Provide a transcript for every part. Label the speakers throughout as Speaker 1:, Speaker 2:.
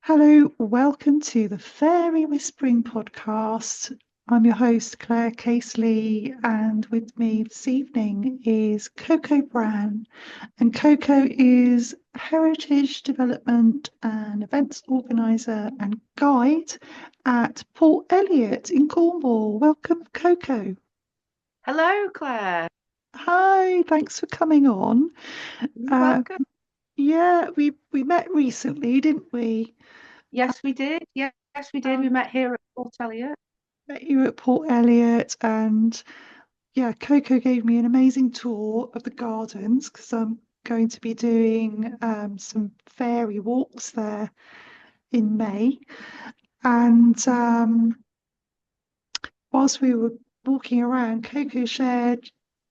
Speaker 1: Hello, welcome to the Fairy Whispering podcast. I'm your host, Claire Casely, and with me this evening is Coco Brown. And Coco is heritage development and events organizer and guide at Port Elliot in Cornwall. Welcome, Coco.
Speaker 2: Hello, Claire.
Speaker 1: Hi, thanks for coming on.
Speaker 2: You're
Speaker 1: Uh,
Speaker 2: welcome.
Speaker 1: yeah, we met recently, didn't we?
Speaker 2: Yes, we did. Yes, we did. We
Speaker 1: Um,
Speaker 2: met here at Port Elliot.
Speaker 1: Met you at Port Elliot, and yeah, Coco gave me an amazing tour of the gardens because I'm going to be doing some fairy walks there in May. And whilst we were walking around, Coco shared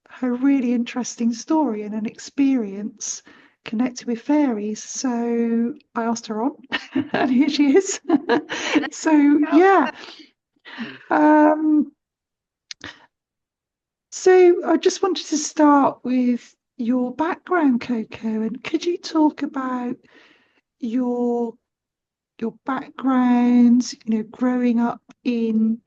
Speaker 1: her really interesting story and an experience connected with fairies. So I asked her on, and here she is. So
Speaker 2: Oh,
Speaker 1: yeah. Um, So I just wanted to start with your background, Coco, and could you talk about your your background, growing up in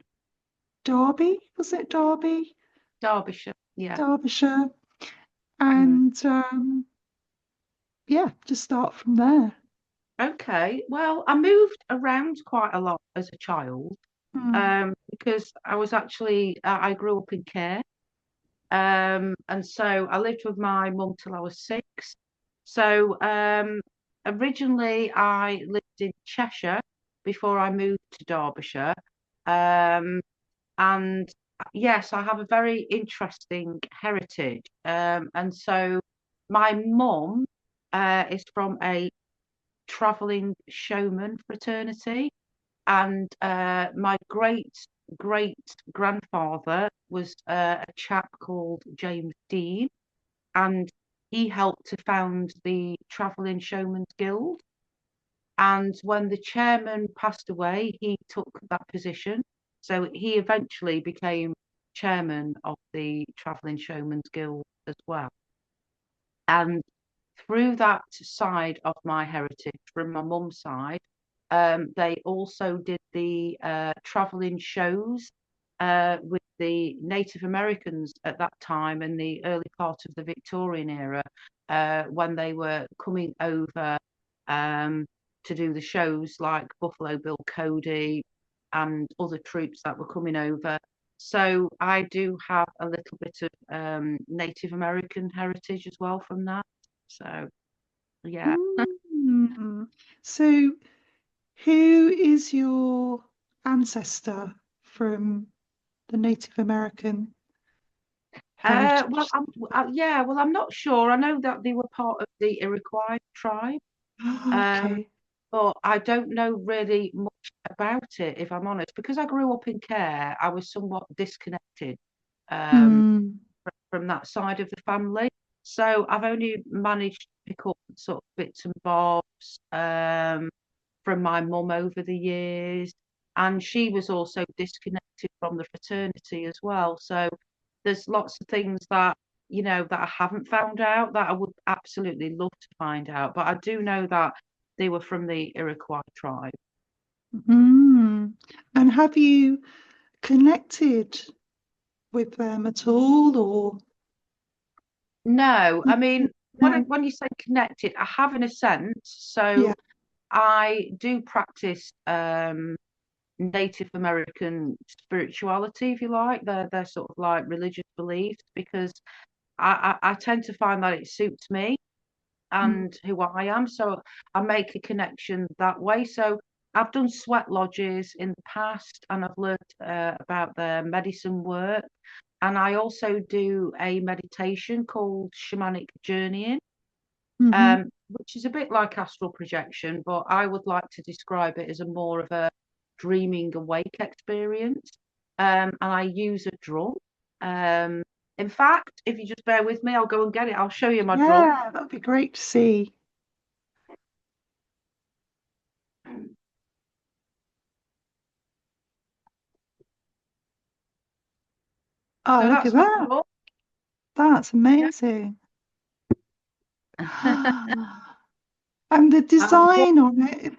Speaker 1: Derby, was it Derby?
Speaker 2: Derbyshire. Yeah.
Speaker 1: Derbyshire.
Speaker 2: Mm.
Speaker 1: And yeah, just start from there.
Speaker 2: Okay. Well, I moved around quite a lot as a child
Speaker 1: Mm.
Speaker 2: because I grew up in care. And so I lived with my mum till I was 6. So originally I lived in Cheshire before I moved to Derbyshire. Um, And yes, I have a very interesting heritage. And so my mum is from a traveling showman fraternity, and my great grandfather was a chap called James Dean, and he helped to found the Travelling Showman's Guild. And when the chairman passed away, he took that position. So he eventually became chairman of the Travelling Showman's Guild as well. And through that side of my heritage, from my mum's side, they also did the travelling shows with the Native Americans at that time in the early part of the Victorian era, when they were coming over um, to do the shows like Buffalo Bill Cody and other troops that were coming over. So I do have a little bit of Native American heritage as well from that. So yeah.
Speaker 1: Mm. So who is your ancestor from the Native American
Speaker 2: Well,
Speaker 1: heritage?
Speaker 2: yeah. Well, I'm not sure. I know that they were part of the Iroquois tribe, um,
Speaker 1: Okay.
Speaker 2: but I don't know really much about it, if I'm honest. Because I grew up in care, I was somewhat disconnected um,
Speaker 1: Hmm.
Speaker 2: from that side of the family. So I've only managed to pick up sort of bits and bobs from my mum over the years. And she was also disconnected from the fraternity as well. So there's lots of things that, that I haven't found out that I would absolutely love to find out. But I do know that they were from the Iroquois tribe.
Speaker 1: Mm. And have you connected with them at all, or
Speaker 2: No, I mean,
Speaker 1: no?
Speaker 2: when you say connected, I have in a sense.
Speaker 1: Yeah.
Speaker 2: So I do practice Native American spirituality, if you like, their sort of like religious beliefs, because I tend to find that it suits me
Speaker 1: Mm.
Speaker 2: and who I am. So I make a connection that way. So I've done sweat lodges in the past, and I've learned about their medicine work. And I also do a meditation called shamanic journeying,
Speaker 1: Hmm.
Speaker 2: which is a bit like astral projection, but I would like to describe it as a more of a dreaming awake experience. And I use a drum. Um, in fact, if you just bear with me, I'll go and get it. I'll show you my drum.
Speaker 1: Yeah, that'd be great to see. Oh,
Speaker 2: So
Speaker 1: look at
Speaker 2: that's my
Speaker 1: that.
Speaker 2: drum.
Speaker 1: That's
Speaker 2: Yeah.
Speaker 1: amazing. And the
Speaker 2: And
Speaker 1: design on it,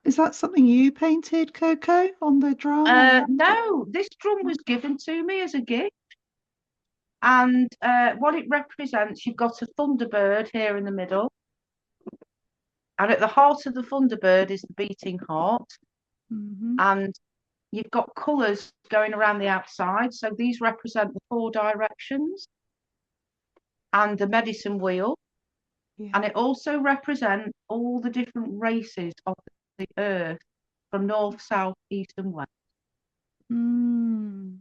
Speaker 1: is that something you painted, Coco, on the drum or?
Speaker 2: no, this drum was given to me as a gift. And what it represents, you've got a thunderbird here in the middle. And at the heart of the thunderbird is the beating heart.
Speaker 1: Mm-hmm.
Speaker 2: And you've got colours going around the outside. So these represent the four directions and the medicine wheel.
Speaker 1: Yeah.
Speaker 2: And it also represents all the different races of the earth from north, south, east, and west.
Speaker 1: Mm,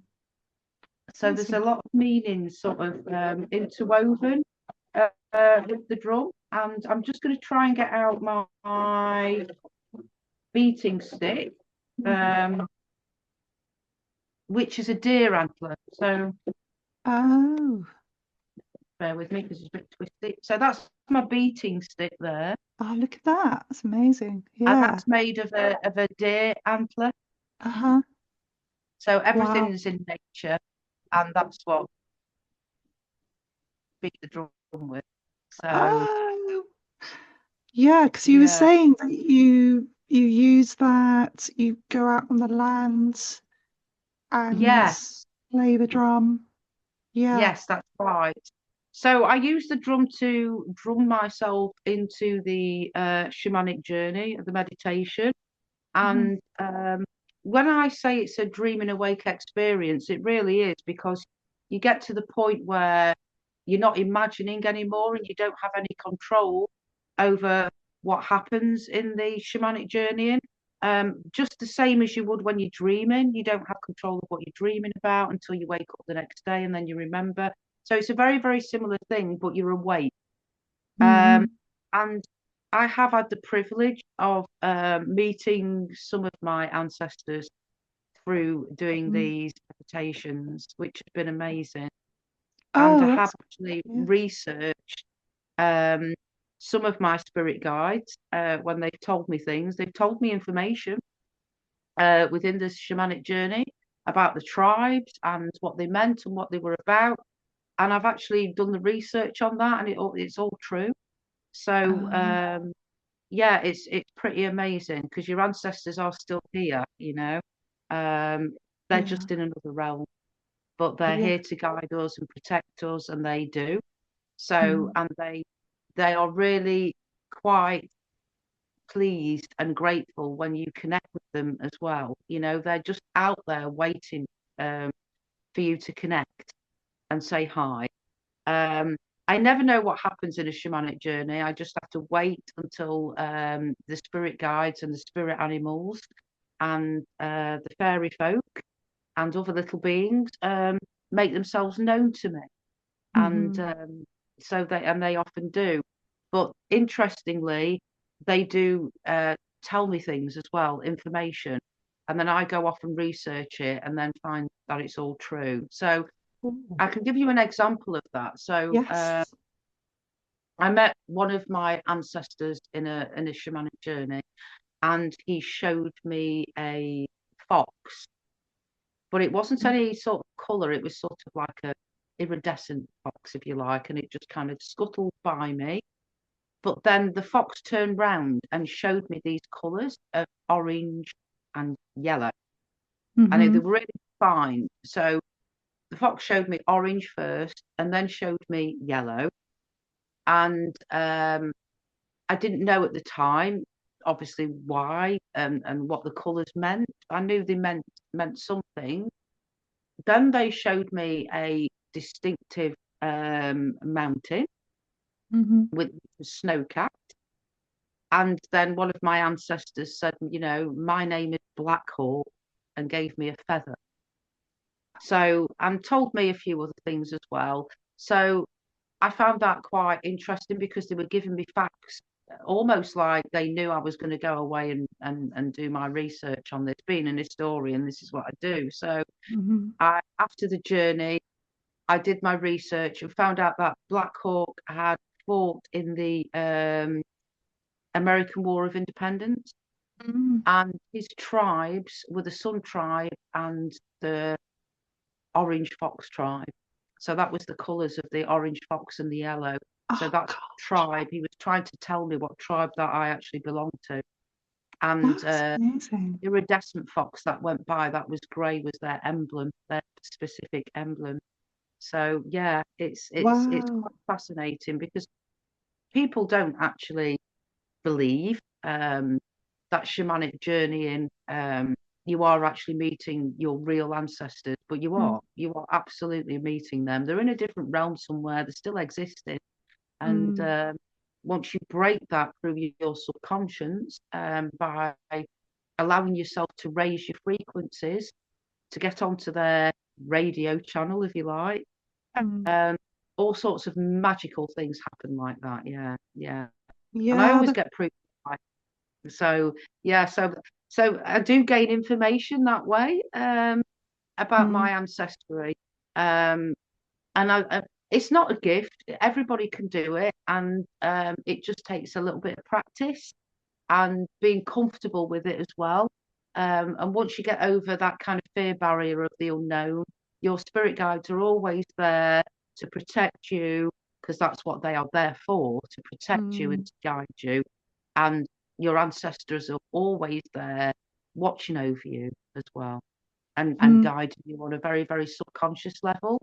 Speaker 2: So
Speaker 1: that's
Speaker 2: there's a lot of meanings sort of interwoven with the drum. And I'm just going to try and get out my beating stick, um, which is a deer antler. So
Speaker 1: oh,
Speaker 2: bear with me because it's a bit twisty. So that's my beating stick there.
Speaker 1: oh, look at that. That's amazing.
Speaker 2: And
Speaker 1: Yeah.
Speaker 2: that's made of a deer antler.
Speaker 1: Uh-huh.
Speaker 2: So
Speaker 1: Wow.
Speaker 2: everything's in nature, and that's what beat the drum with. So
Speaker 1: Oh, yeah, because you were
Speaker 2: yeah,
Speaker 1: saying that you use that, you go out on the land and
Speaker 2: yes,
Speaker 1: play the drum. Yeah.
Speaker 2: yes, that's right. So I use the drum to drum myself into the shamanic journey of the meditation.
Speaker 1: Hmm.
Speaker 2: And when I say it's a dream and awake experience, it really is because you get to the point where you're not imagining anymore and you don't have any control over what happens in the shamanic journey. Just the same as you would when you're dreaming, you don't have control of what you're dreaming about until you wake up the next day and then you remember. So it's a very, very similar thing, but you're awake. Um,
Speaker 1: Hmm.
Speaker 2: and I have had the privilege of meeting some of my ancestors through doing
Speaker 1: Hmm.
Speaker 2: these meditations, which has been amazing. And I
Speaker 1: Oh,
Speaker 2: have
Speaker 1: that's
Speaker 2: actually
Speaker 1: yeah.
Speaker 2: researched um, some of my spirit guides when they've told me things. They've told me information within this shamanic journey about the tribes and what they meant and what they were about. And I've actually done the research on that, and it's all true. So
Speaker 1: Oh,
Speaker 2: yeah, it's pretty amazing because your ancestors are still here, you know. They're
Speaker 1: yeah.
Speaker 2: just in another realm, but they're
Speaker 1: Yeah.
Speaker 2: here to guide us and protect us, and they do. So,
Speaker 1: Mm.
Speaker 2: and they are really quite pleased and grateful when you connect with them as well. You know, they're just out there waiting um, for you to connect and say hi. Um, I never know what happens in a shamanic journey. I just have to wait until the spirit guides and the spirit animals and the fairy folk and other little beings make themselves known to me. And
Speaker 1: Hmm.
Speaker 2: they often do. But interestingly, they do tell me things as well, information. And then I go off and research it and then find that it's all true. So
Speaker 1: Ooh.
Speaker 2: I can give you an example of that. So
Speaker 1: Yes.
Speaker 2: I met one of my ancestors in a shamanic journey, and he showed me a fox, but it wasn't any sort of colour. It was sort of like a iridescent fox, if you like, and it just kind of scuttled by me. But then the fox turned round and showed me these colours of orange and yellow, and they
Speaker 1: Mm-hmm.
Speaker 2: were really fine. So the fox showed me orange first, and then showed me yellow, and I didn't know at the time, obviously, why and what the colours meant. I knew they meant something. Then they showed me a distinctive mountain
Speaker 1: Mm-hmm.
Speaker 2: with snow cap. And then one of my ancestors said, you know, my name is Black Hawk, and gave me a feather. So, and told me a few other things as well. So I found that quite interesting because they were giving me facts, almost like they knew I was going to go away and do my research on this. Being an historian, this is what I do. So
Speaker 1: Mm-hmm.
Speaker 2: after the journey, I did my research and found out that Black Hawk had fought in the American War of Independence,
Speaker 1: Mm.
Speaker 2: and his tribes were the Sun tribe and the Orange Fox tribe. So that was the colours of the orange fox and the yellow. So
Speaker 1: Oh
Speaker 2: that's the
Speaker 1: gosh.
Speaker 2: tribe he was trying to tell me what tribe that I actually belong to. And
Speaker 1: That's amazing.
Speaker 2: iridescent fox that went by, that was grey, was their emblem, their specific emblem. So yeah, it's
Speaker 1: Wow.
Speaker 2: quite fascinating because people don't actually believe that shamanic journeying, you are actually meeting your real ancestors, but
Speaker 1: Mm,
Speaker 2: you are absolutely meeting them. They're in a different realm somewhere, they're still existing. And
Speaker 1: mm,
Speaker 2: once you break that through your subconscious, by allowing yourself to raise your frequencies, to get onto their radio channel, if you like,
Speaker 1: mm.
Speaker 2: um, all sorts of magical things happen like that. Yeah, yeah. And I
Speaker 1: Yeah,
Speaker 2: always get proof. So yeah, so I do gain information that way, about
Speaker 1: mm,
Speaker 2: my ancestry. Um, and it's not a gift. Everybody can do it, and it just takes a little bit of practice and being comfortable with it as well. And once you get over that kind of fear barrier of the unknown, your spirit guides are always there to protect you, because that's what they are there for, to protect you and
Speaker 1: mm,
Speaker 2: to guide you. And your ancestors are always there watching over you as well, and
Speaker 1: mm,
Speaker 2: guiding you on a very, very subconscious level.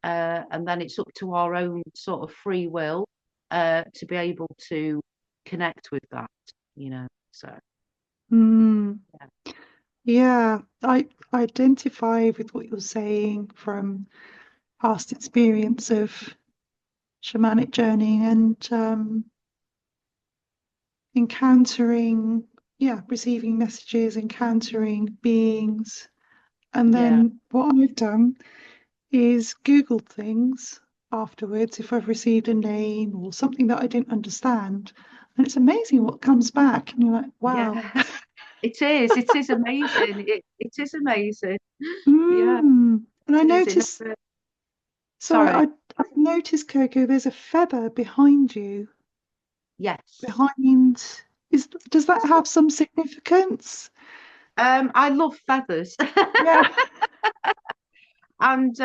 Speaker 2: And then it's up to our own sort of free will, to be able to connect with that, you know. So
Speaker 1: mm.
Speaker 2: yeah,
Speaker 1: Yeah, I identify with what you're saying from past experience of shamanic journey and encountering, yeah, receiving messages, encountering beings. And
Speaker 2: yeah,
Speaker 1: then what I've done is Google things afterwards if I've received a name or something that I didn't understand. And it's amazing what comes back. And you're like, wow.
Speaker 2: yeah. It is. It is amazing. It is amazing. Yeah,
Speaker 1: And I
Speaker 2: it is. It
Speaker 1: noticed,
Speaker 2: never.
Speaker 1: sorry,
Speaker 2: Sorry.
Speaker 1: I noticed, Coco, there's a feather behind you.
Speaker 2: Yes.
Speaker 1: Behind, does that have some significance?
Speaker 2: I love feathers,
Speaker 1: Yeah.
Speaker 2: and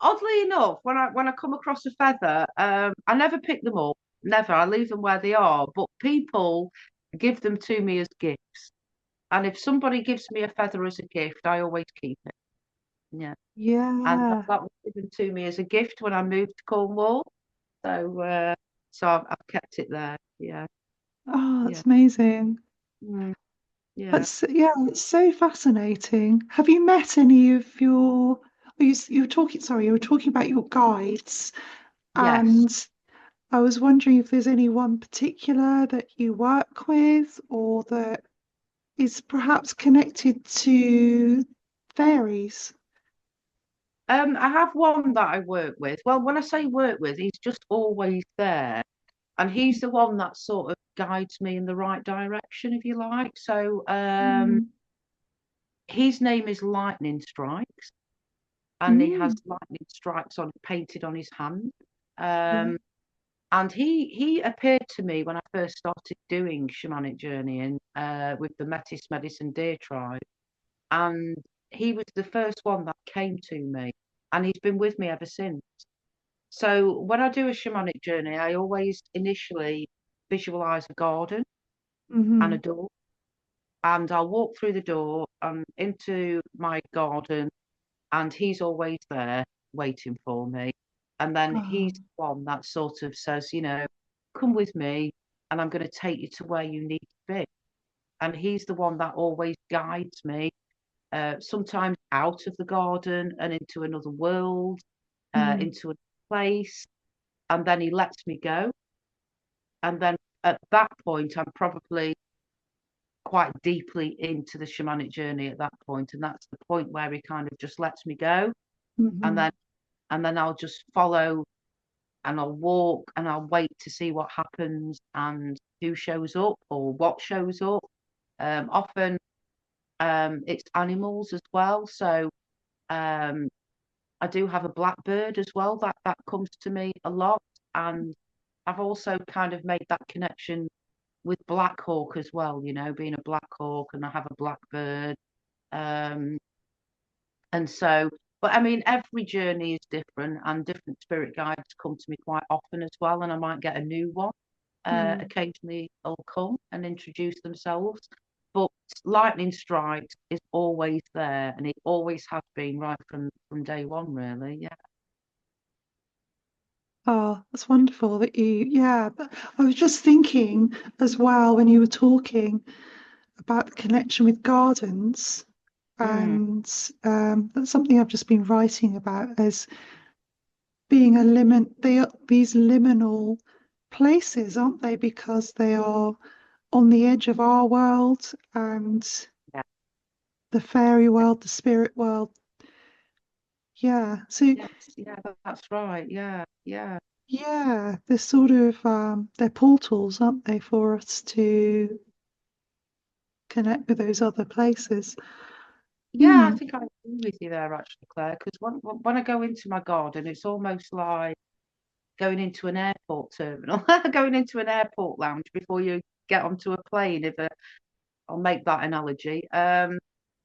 Speaker 2: oddly enough, when I come across a feather, I never pick them up. Never. I leave them where they are. But people give them to me as gifts. And if somebody gives me a feather as a gift, I always keep it. Yeah. And
Speaker 1: Yeah.
Speaker 2: that was given to me as a gift when I moved to Cornwall. So I've kept it there. Yeah.
Speaker 1: Oh,
Speaker 2: Yeah.
Speaker 1: that's amazing.
Speaker 2: Mm, yeah.
Speaker 1: That's, yeah, it's so fascinating. Have you met any of your, you were talking, sorry, you were talking about your guides,
Speaker 2: Yes.
Speaker 1: and I was wondering if there's any one particular that you work with or that is perhaps connected to fairies.
Speaker 2: I have one that I work with. Well, when I say work with, he's just always there. And he's the one that sort of guides me in the right direction, if you like. So
Speaker 1: Mm,
Speaker 2: his name is Lightning Strikes, and he has
Speaker 1: mm,
Speaker 2: lightning strikes on painted on his hand.
Speaker 1: yeah.
Speaker 2: Um, and he appeared to me when I first started doing shamanic journeying, with the Metis Medicine Deer tribe, and he was the first one that came to me, and he's been with me ever since. So when I do a shamanic journey, I always initially visualize a garden and a
Speaker 1: Hmm.
Speaker 2: door, and I'll walk through the door and into my garden, and he's always there waiting for me. And then he's
Speaker 1: Oh,
Speaker 2: the one that sort of says, come with me, and I'm going to take you to where you need to be. And he's the one that always guides me, sometimes out of the garden and into another world,
Speaker 1: mm,
Speaker 2: into a place, and then he lets me go. And then at that point, I'm probably quite deeply into the shamanic journey at that point, and that's the point where he kind of just lets me go, and
Speaker 1: hmm,
Speaker 2: then I'll just follow, and I'll walk, and I'll wait to see what happens and who shows up or what shows up. Often it's animals as well, so um, I do have a blackbird as well that comes to me a lot, and I've also kind of made that connection with Black Hawk as well, being a Black Hawk, and I have a blackbird. Um, and so, but I mean, every journey is different, and different spirit guides come to me quite often as well, and I might get a new one.
Speaker 1: Mm.
Speaker 2: occasionally will come and introduce themselves. But lightning strikes is always there, and it always has been right from day one, really. Yeah.
Speaker 1: Oh, that's wonderful that yeah. I was just thinking as well when you were talking about the connection with gardens,
Speaker 2: Mm,
Speaker 1: and that's something I've just been writing about as being a limit. They are these liminal places, aren't they? Because they are on the edge of our world and
Speaker 2: yeah.
Speaker 1: the fairy world, the spirit world. Yeah. So
Speaker 2: Yes. Yeah. That's right. Yeah. Yeah.
Speaker 1: yeah, they're sort of they're portals, aren't they, for us to connect with those other places.
Speaker 2: Yeah, I
Speaker 1: Hmm.
Speaker 2: think I agree with you there, actually, Claire. Because when I go into my garden, it's almost like going into an airport terminal, going into an airport lounge before you get onto a plane. If I'll make that analogy.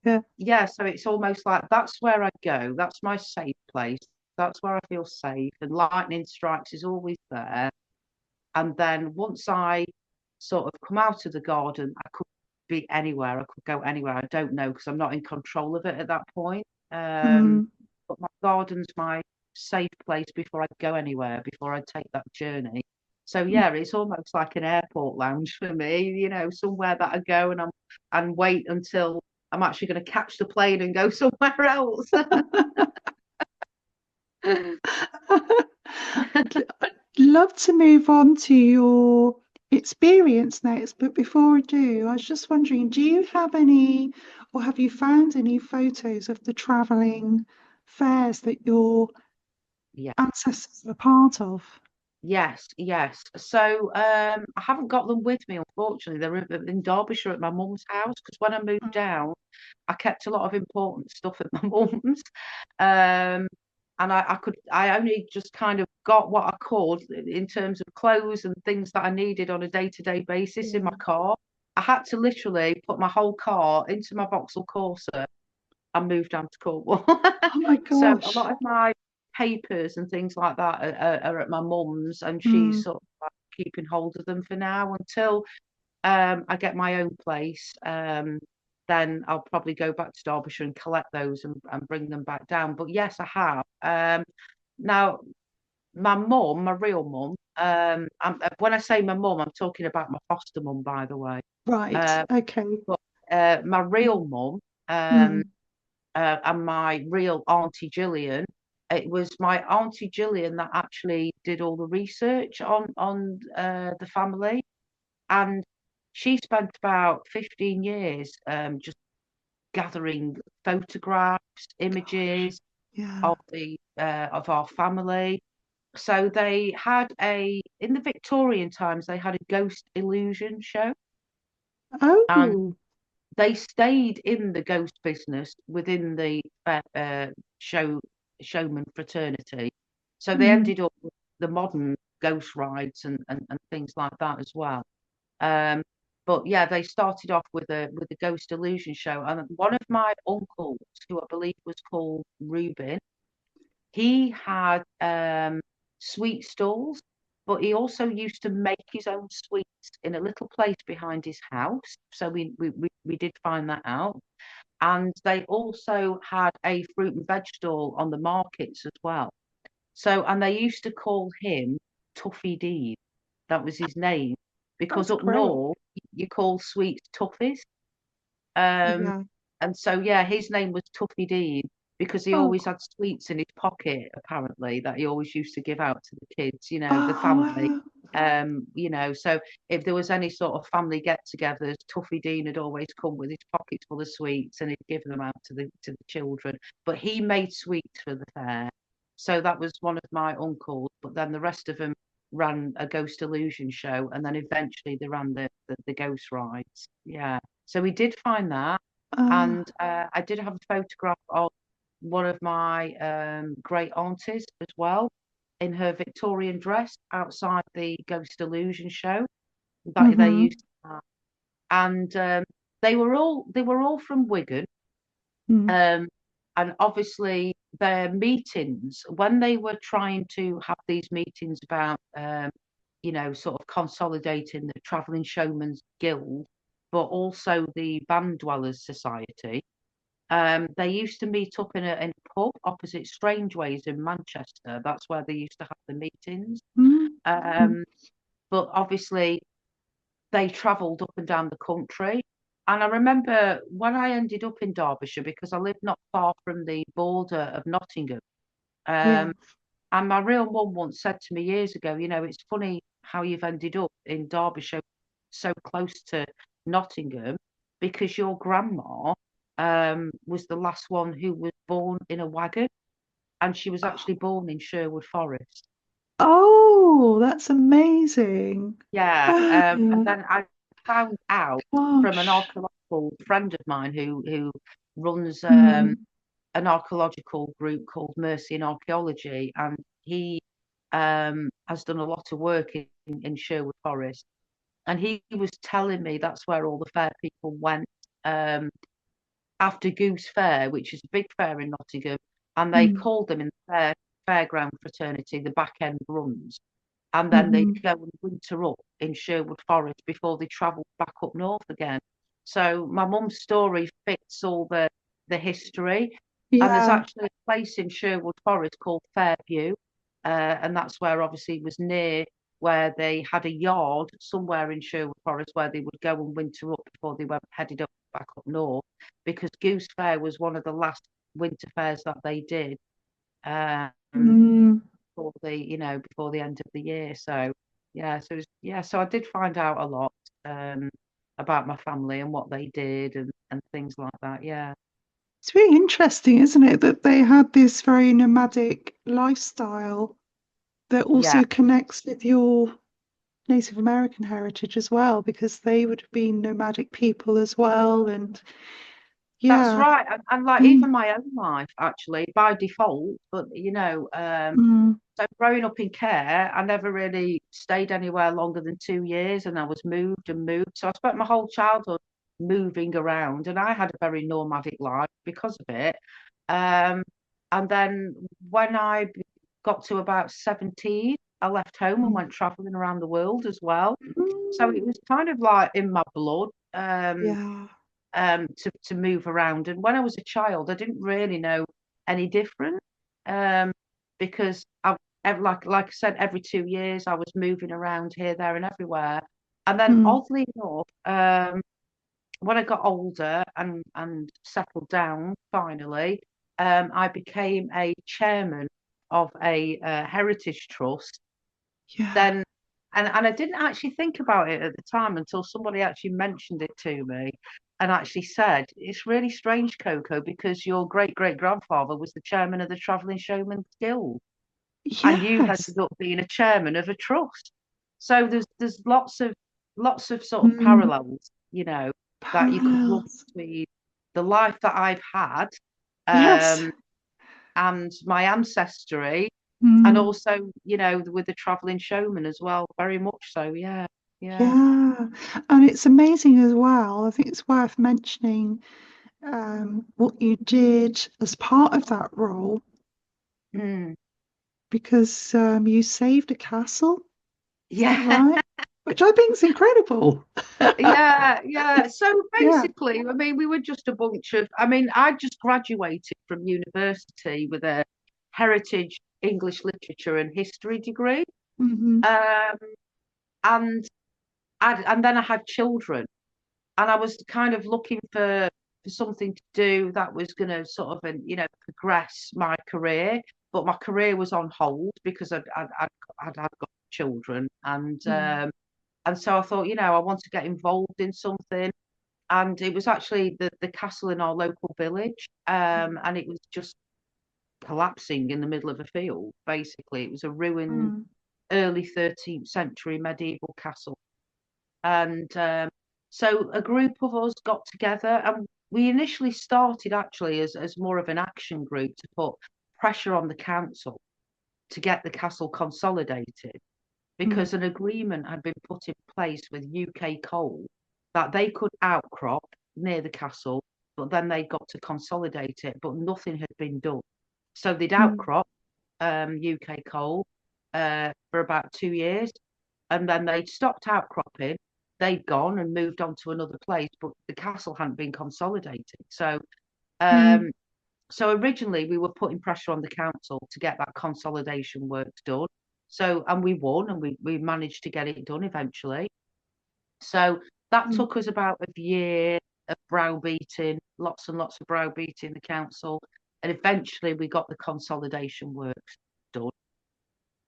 Speaker 1: Yeah.
Speaker 2: Yeah, so it's almost like that's where I go. That's my safe place. That's where I feel safe. And lightning strikes is always there. And then once I sort of come out of the garden, I could be anywhere. I could go anywhere. I don't know because I'm not in control of it at that point. Um,
Speaker 1: Mm.
Speaker 2: but my garden's my safe place before I go anywhere, before I take that journey. So yeah, it's almost like an airport lounge for me, somewhere that I go and wait until I'm actually going to catch the plane and go somewhere else.
Speaker 1: I'd love to move on to your experience next, but before I do, I was just wondering, do you have any, or have you found any photos of the traveling fairs that your
Speaker 2: Yeah.
Speaker 1: ancestors were part of?
Speaker 2: Yes, yes. So I haven't got them with me, unfortunately. They're in Derbyshire at my mum's house because when I moved down, I kept a lot of important stuff at my mum's. Um, and I only just kind of got what I could in terms of clothes and things that I needed on a day-to-day basis in my
Speaker 1: Yeah.
Speaker 2: car. I had to literally put my whole car into my Vauxhall Corsa and moved down to Cornwall.
Speaker 1: Oh my
Speaker 2: So a lot
Speaker 1: gosh.
Speaker 2: of my papers and things like that are at my mum's, and she's
Speaker 1: Mm.
Speaker 2: sort of like keeping hold of them for now until I get my own place. Then I'll probably go back to Derbyshire and collect those and bring them back down. But yes, I have. Now, my mum, my real mum, when I say my mum, I'm talking about my foster mum, by the way.
Speaker 1: Right.
Speaker 2: Uh,
Speaker 1: Okay.
Speaker 2: but my real mum, um,
Speaker 1: Mm.
Speaker 2: and my real Auntie Gillian. It was my Auntie Gillian that actually did all the research on the family, and she spent about 15 years just gathering photographs, images
Speaker 1: Yeah.
Speaker 2: of our family. So they had in the Victorian times they had a ghost illusion show, and
Speaker 1: Oh.
Speaker 2: they stayed in the ghost business within the show showman fraternity. So they
Speaker 1: Mm.
Speaker 2: ended up with the modern ghost rides and things like that as well. Um, but yeah, they started off with a ghost illusion show, and one of my uncles, who I believe was called Reuben, he had sweet stalls, but he also used to make his own sweets in a little place behind his house. So we did find that out. And they also had a fruit and veg stall on the markets as well. So, and they used to call him Tuffy Dean. That was his name. Because
Speaker 1: That's
Speaker 2: up
Speaker 1: great.
Speaker 2: north, you call sweets Tuffies. Um,
Speaker 1: Yeah.
Speaker 2: and so, yeah, his name was Tuffy Dean because he always
Speaker 1: Oh.
Speaker 2: had sweets in his pocket, apparently, that he always used to give out to the kids, the
Speaker 1: Oh,
Speaker 2: family.
Speaker 1: wow.
Speaker 2: So if there was any sort of family get-togethers, Tuffy Dean had always come with his pockets full of sweets and he'd give them out to the children. But he made sweets for the fair. So that was one of my uncles, but then the rest of them ran a ghost illusion show, and then eventually they ran the ghost rides. Yeah. So we did find that,
Speaker 1: Uh,
Speaker 2: and I did have a photograph of one of my great aunties as well in her Victorian dress outside the Ghost Illusion show that they
Speaker 1: mm-hmm.
Speaker 2: used to have. And they were all from Wigan.
Speaker 1: Mm.
Speaker 2: Um, and obviously their meetings, when they were trying to have these meetings about sort of consolidating the Travelling Showman's Guild, but also the Van Dwellers Society. They used to meet up in a pub opposite Strangeways in Manchester. That's where they used to have the meetings.
Speaker 1: Mm.
Speaker 2: Um, but obviously, they travelled up and down the country. And I remember when I ended up in Derbyshire, because I lived not far from the border of Nottingham.
Speaker 1: Yeah.
Speaker 2: Um, and my real mum once said to me years ago, it's funny how you've ended up in Derbyshire so close to Nottingham, because your grandma was the last one who was born in a wagon, and she was actually born in Sherwood Forest.
Speaker 1: Oh, that's amazing.
Speaker 2: Yeah, and
Speaker 1: Oh,
Speaker 2: then I found out from an
Speaker 1: gosh.
Speaker 2: archaeological friend of mine who runs
Speaker 1: Mm,
Speaker 2: an archaeological group called Mercy in Archaeology, and he has done a lot of work in Sherwood Forest. And he was telling me that's where all the fair people went um, after Goose Fair, which is a big fair in Nottingham, and they
Speaker 1: mm,
Speaker 2: called them in the fairground fraternity the back end runs. And then they'd
Speaker 1: hmm.
Speaker 2: go and winter up in Sherwood Forest before they travelled back up north again. So my mum's story fits all the history. And there's
Speaker 1: Yeah.
Speaker 2: actually a place in Sherwood Forest called Fairview, and that's where obviously it was near where they had a yard somewhere in Sherwood Forest where they would go and winter up before they went headed up back up north, because Goose Fair was one of the last winter fairs that they did. Um,
Speaker 1: Mm.
Speaker 2: before before the end of the year. So yeah, so I did find out a lot about my family and what they did and things like that. Yeah.
Speaker 1: It's really interesting, isn't it, that they had this very nomadic lifestyle that
Speaker 2: Yeah,
Speaker 1: also connects with your Native American heritage as well, because they would have been nomadic people as well. And
Speaker 2: that's
Speaker 1: yeah.
Speaker 2: right. And like
Speaker 1: Mm,
Speaker 2: even my own life actually by default, but
Speaker 1: mm,
Speaker 2: so growing up in care, I never really stayed anywhere longer than 2 years, and I was moved and moved. So I spent my whole childhood moving around, and I had a very nomadic life because of it. Um, and then when I got to about 17, I left home and
Speaker 1: mm,
Speaker 2: went traveling around the world as well. So
Speaker 1: mm.
Speaker 2: it was kind of like in my blood.
Speaker 1: Yeah.
Speaker 2: To move around. And when I was a child, I didn't really know any different, um, because like I said, every 2 years I was moving around here, there, and everywhere. And then,
Speaker 1: Mm,
Speaker 2: oddly enough, when I got older and settled down finally, I became a chairman of a heritage trust.
Speaker 1: yeah.
Speaker 2: Then and I didn't actually think about it at the time until somebody actually mentioned it to me and actually said, it's really strange, Coco, because your great great grandfather was the chairman of the Travelling Showman's Guild, and you've
Speaker 1: Yes.
Speaker 2: ended up being a chairman of a trust. So there's lots of sort of
Speaker 1: Mm,
Speaker 2: parallels, that you could look
Speaker 1: parallels.
Speaker 2: between the life that I've had,
Speaker 1: Yes.
Speaker 2: um, and my ancestry, and
Speaker 1: Mm,
Speaker 2: also, with the traveling showman as well, very much so. Yeah, yeah.
Speaker 1: yeah. And it's amazing as well. I think it's worth mentioning what you did as part of that role,
Speaker 2: Mm.
Speaker 1: because you saved a castle. Is that
Speaker 2: Yeah,
Speaker 1: right? Which I think is incredible.
Speaker 2: yeah, yeah. So
Speaker 1: Yeah.
Speaker 2: basically, I mean, we were just a bunch of, I mean, I just graduated from university with a heritage English literature and history degree.
Speaker 1: Hmm.
Speaker 2: Um, and and then I had children, and I was kind of looking for something to do that was going to sort of, progress my career. But my career was on hold because I'd got children,
Speaker 1: Mm,
Speaker 2: and so I thought, I want to get involved in something. And it was actually the castle in our local village, and it was just collapsing in the middle of a field. Basically, it was a ruined
Speaker 1: mm,
Speaker 2: early 13th century medieval castle. And so a group of us got together, and we initially started actually as more of an action group to put pressure on the council to get the castle consolidated,
Speaker 1: mm,
Speaker 2: because an agreement had been put in place with UK Coal that they could outcrop near the castle, but then they got to consolidate it, but nothing had been done. So they'd
Speaker 1: mm,
Speaker 2: outcrop UK Coal for about 2 years, and then they'd stopped outcropping. They'd gone and moved on to another place, but the castle hadn't been consolidated.
Speaker 1: Mm.
Speaker 2: Um, so originally we were putting pressure on the council to get that consolidation work done. So, and we won, and we managed to get it done eventually. So that
Speaker 1: Mm.
Speaker 2: took us about a year of browbeating, lots and lots of browbeating the council, and eventually we got the consolidation works done.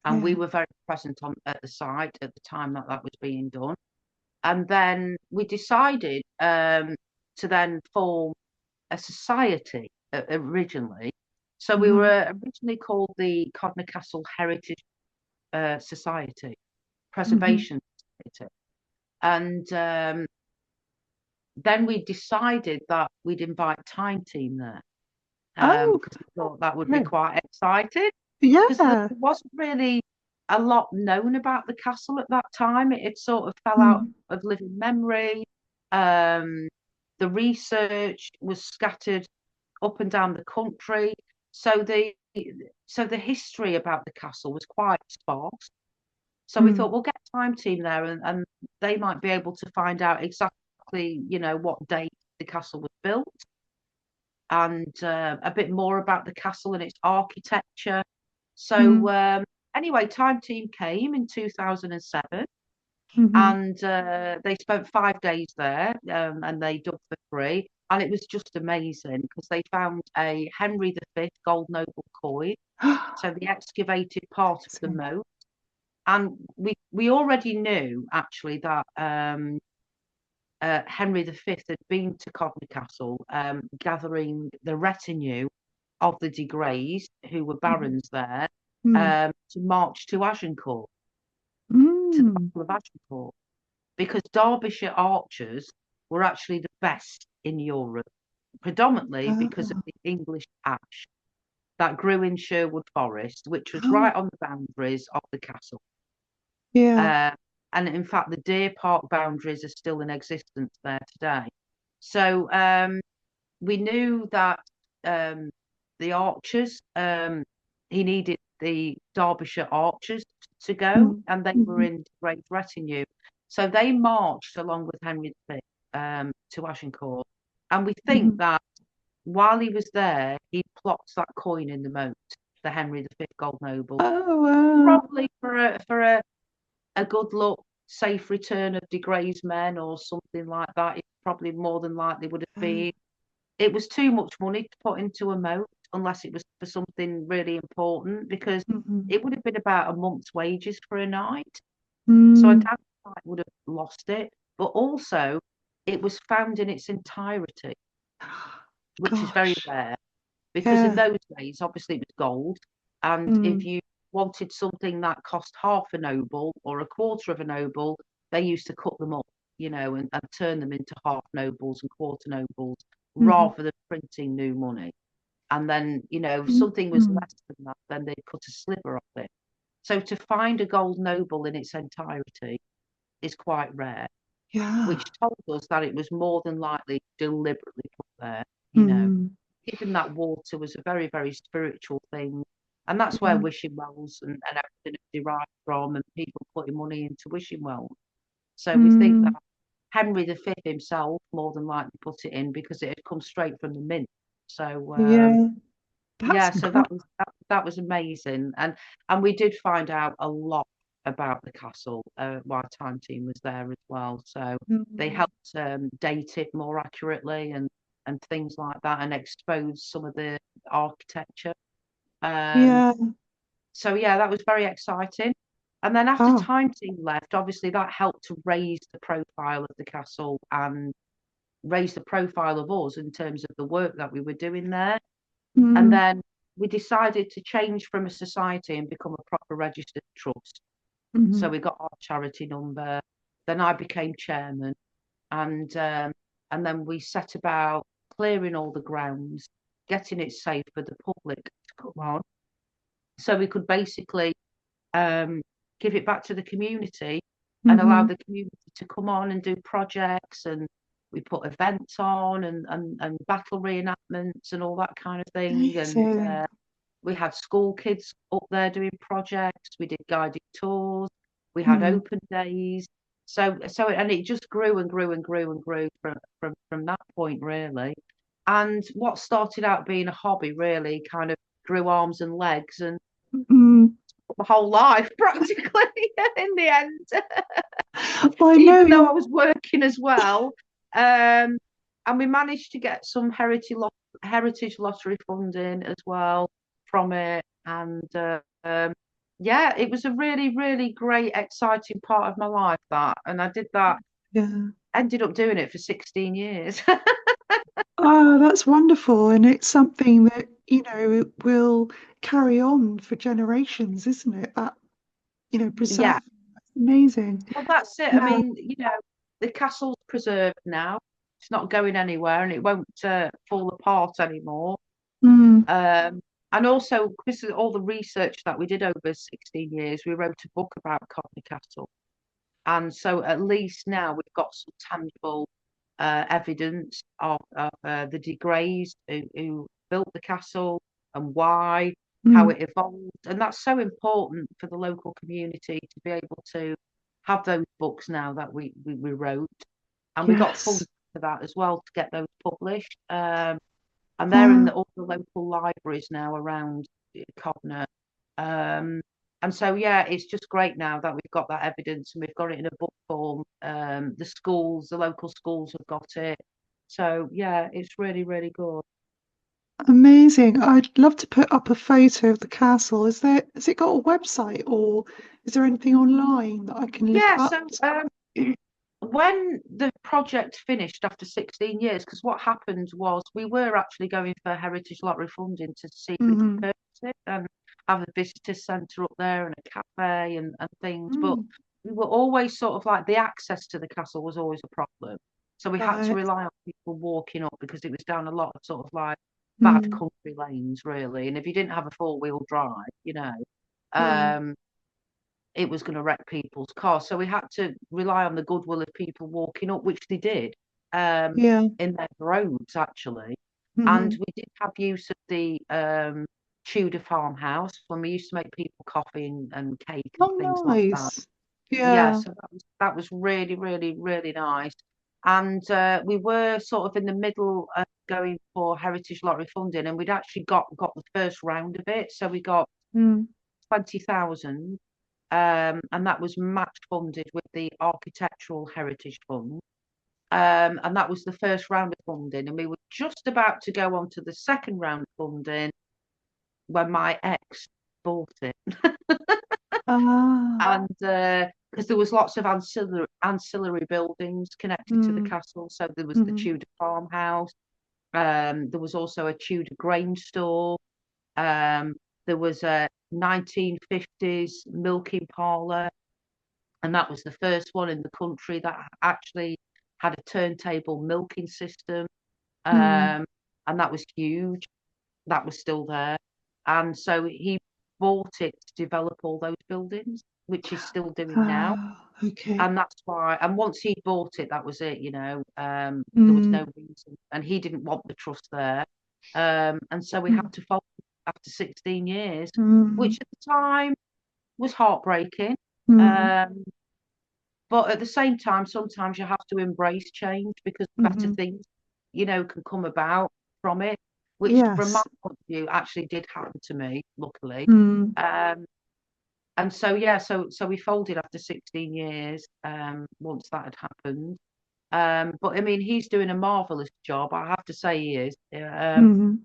Speaker 2: And we
Speaker 1: Yeah.
Speaker 2: were very present on at the site at the time that that was being done. And then we decided to then form a society originally. So we
Speaker 1: Mm.
Speaker 2: were originally called the Codnor Castle Heritage Society,
Speaker 1: Mm.
Speaker 2: Preservation Society. And then we decided that we'd invite Time Team there
Speaker 1: Oh,
Speaker 2: because we thought that would be
Speaker 1: great.
Speaker 2: quite exciting because there
Speaker 1: Yeah.
Speaker 2: wasn't really a lot known about the castle at that time. It sort of fell out
Speaker 1: Mm.
Speaker 2: of living memory. Um, the research was scattered up and down the country. So the history about the castle was quite sparse. So we thought
Speaker 1: Mm.
Speaker 2: we'll get Time Team there, and they might be able to find out exactly, what date the castle was built, and a bit more about the castle and its architecture. So
Speaker 1: Mm.
Speaker 2: anyway, Time Team came in 2007,
Speaker 1: Mm.
Speaker 2: and they spent 5 days there, and they dug for free. And it was just amazing because they found a Henry V gold noble coin. So they excavated part of the
Speaker 1: Amazing.
Speaker 2: moat. And we already knew actually that Henry V had been to Codnor Castle, gathering the retinue of the De Greys, who were
Speaker 1: Mm.
Speaker 2: barons there,
Speaker 1: Mm.
Speaker 2: to march to Agincourt, to the
Speaker 1: Mm.
Speaker 2: Battle of Agincourt, because Derbyshire archers were actually the best in Europe, predominantly because of
Speaker 1: Oh.
Speaker 2: the English ash that grew in Sherwood Forest, which was
Speaker 1: Oh.
Speaker 2: right on the boundaries of the castle.
Speaker 1: Yeah.
Speaker 2: Uh, and in fact, the deer park boundaries are still in existence there today. So we knew that um, the archers, he needed the Derbyshire archers to go,
Speaker 1: Mm.
Speaker 2: and they were
Speaker 1: Mhm.
Speaker 2: in great retinue. So they marched along with Henry V to Agincourt. And we think
Speaker 1: Mhm.
Speaker 2: that while he was there, he plopped that coin in the moat, the Henry V gold noble,
Speaker 1: Oh, wow.
Speaker 2: probably for a good luck, safe return of De Grey's men or something like that. It probably more than likely would have
Speaker 1: Oh.
Speaker 2: been. It was too much money to put into a moat unless it was for something really important because
Speaker 1: Mhm.
Speaker 2: it would have been about a month's wages for a night. So I
Speaker 1: Mm.
Speaker 2: doubt I would have lost it. But also, it was found in its entirety, which is very
Speaker 1: Gosh.
Speaker 2: rare because in
Speaker 1: Yeah.
Speaker 2: those days, obviously, it was gold. And if
Speaker 1: Mm.
Speaker 2: you wanted something that cost half a noble or a quarter of a noble, they used to cut them up, and turn them into half nobles and quarter nobles
Speaker 1: Mhm.
Speaker 2: rather than printing new money. And then, if something was
Speaker 1: Mhm.
Speaker 2: less than that, then they'd cut a sliver off it. So to find a gold noble in its entirety is quite rare,
Speaker 1: Yeah.
Speaker 2: which told us that it was more than likely deliberately put there, you know
Speaker 1: Mm.
Speaker 2: given that water was a very, very spiritual thing. And that's where
Speaker 1: Mm.
Speaker 2: wishing wells and everything is derived from, and people putting money into wishing wells. So we think that
Speaker 1: Mm.
Speaker 2: Henry V himself more than likely put it in because it had come straight from the mint. So
Speaker 1: Yeah.
Speaker 2: yeah,
Speaker 1: That's
Speaker 2: so
Speaker 1: incredible.
Speaker 2: that was amazing, and we did find out a lot about the castle while Time Team was there as well. So they
Speaker 1: Mm.
Speaker 2: helped date it more accurately and things like that, and expose some of the architecture. Um,
Speaker 1: Yeah.
Speaker 2: so yeah, that was very exciting. And then after
Speaker 1: Oh.
Speaker 2: Time Team left, obviously that helped to raise the profile of the castle and raise the profile of us in terms of the work that we were doing there. And
Speaker 1: Mm.
Speaker 2: then we decided to change from a society and become a proper registered trust. So
Speaker 1: Mhm.
Speaker 2: we got our charity number. Then I became chairman, and um, and then we set about clearing all the grounds, getting it safe for the public to come on, so we could basically um, give it back to the community and allow
Speaker 1: Mhm.
Speaker 2: the community to come on and do projects, and we put events on and battle reenactments and all that kind of thing. And
Speaker 1: Amazing.
Speaker 2: we had school kids up there doing projects. We did guided tours. We had
Speaker 1: Mm.
Speaker 2: open days. And it just grew and grew and grew and grew from that point, really. And what started out being a hobby really kind of grew arms and legs and
Speaker 1: Mm.
Speaker 2: my whole life practically in the end,
Speaker 1: I know
Speaker 2: even though I
Speaker 1: you're.
Speaker 2: was working as well. Um, and we managed to get some heritage lottery funding as well from it. And yeah, it was a really, really great, exciting part of my life that. And I did that,
Speaker 1: Yeah.
Speaker 2: ended up doing it for 16 years.
Speaker 1: Oh, that's wonderful. And it's something that, it will carry on for generations, isn't it? That, preserve.
Speaker 2: Yeah.
Speaker 1: That's amazing.
Speaker 2: Well, that's it. I
Speaker 1: Yeah.
Speaker 2: mean, the castle's preserved now. It's not going anywhere and it won't fall apart anymore.
Speaker 1: Mm.
Speaker 2: Um, and also, because of all the research that we did over 16 years, we wrote a book about Codney Castle. And so at least now we've got some tangible evidence of the degrees who built the castle and why, how
Speaker 1: Mm.
Speaker 2: it evolved. And that's so important for the local community to be able to have those books now that we wrote. And we got
Speaker 1: Yes.
Speaker 2: funding for that as well to get those published. And they're in
Speaker 1: Uh,
Speaker 2: all the local libraries now around Codner. Um, and so, yeah, it's just great now that we've got that evidence and we've got it in a book form. The local schools have got it. So, yeah, it's really, really good.
Speaker 1: Amazing. I'd love to put up a photo of the castle. Has it got a website or is there anything online that I can look
Speaker 2: Yeah,
Speaker 1: up?
Speaker 2: so when the project finished after 16 years, because what happened was we were actually going for Heritage Lottery funding to see if we could
Speaker 1: Hmm.
Speaker 2: purchase it and have a visitor centre up there and a cafe and things. But
Speaker 1: Mm.
Speaker 2: we were always sort of like the access to the castle was always a problem. So we had to
Speaker 1: Right.
Speaker 2: rely on people walking up because it was down a lot of sort of like bad
Speaker 1: Mm.
Speaker 2: country lanes, really. And if you didn't have a four-wheel drive,
Speaker 1: Yeah.
Speaker 2: um, it was going to wreck people's cars. So we had to rely on the goodwill of people walking up, which they did
Speaker 1: Yeah.
Speaker 2: in their droves, actually. And
Speaker 1: Hmm.
Speaker 2: we did have use of the Tudor farmhouse when we used to make people coffee and cake and things
Speaker 1: Oh,
Speaker 2: like that.
Speaker 1: nice.
Speaker 2: Yeah,
Speaker 1: Yeah.
Speaker 2: so that was really, really, really nice. And we were sort of in the middle of going for Heritage Lottery funding, and we'd actually got the first round of it. So we got
Speaker 1: Mm.
Speaker 2: 20,000 and that was match funded with the Architectural Heritage Fund. And that was the first round of funding. And we were just about to go on to the second round of funding when my ex bought it.
Speaker 1: Ah.
Speaker 2: And because there was lots of ancillary buildings connected to the
Speaker 1: Mm.
Speaker 2: castle. So there was the
Speaker 1: Hmm.
Speaker 2: Tudor farmhouse. There was also a Tudor grain store. Um, there was a 1950s milking parlour. And that was the first one in the country that actually had a turntable milking system.
Speaker 1: Mm.
Speaker 2: Um, and that was huge. That was still there. And so he bought it to develop all those buildings, which he's still doing now.
Speaker 1: Ah. Okay.
Speaker 2: And that's why, and once he bought it, that was it. There was
Speaker 1: Mm.
Speaker 2: no reason, and he didn't want the trust there. And so we
Speaker 1: Mm.
Speaker 2: had to fold after 16 years,
Speaker 1: Mm.
Speaker 2: which at the time was heartbreaking.
Speaker 1: Mm.
Speaker 2: Um, but at the same time, sometimes you have to embrace change because better
Speaker 1: Hmm.
Speaker 2: things, can come about from it, which from my
Speaker 1: Yes.
Speaker 2: point of view actually did happen to me, luckily.
Speaker 1: Mm.
Speaker 2: Um, and so yeah, so we folded after 16 years, once that had happened. But I mean, he's doing a marvelous job, I have to say he is.
Speaker 1: Hmm.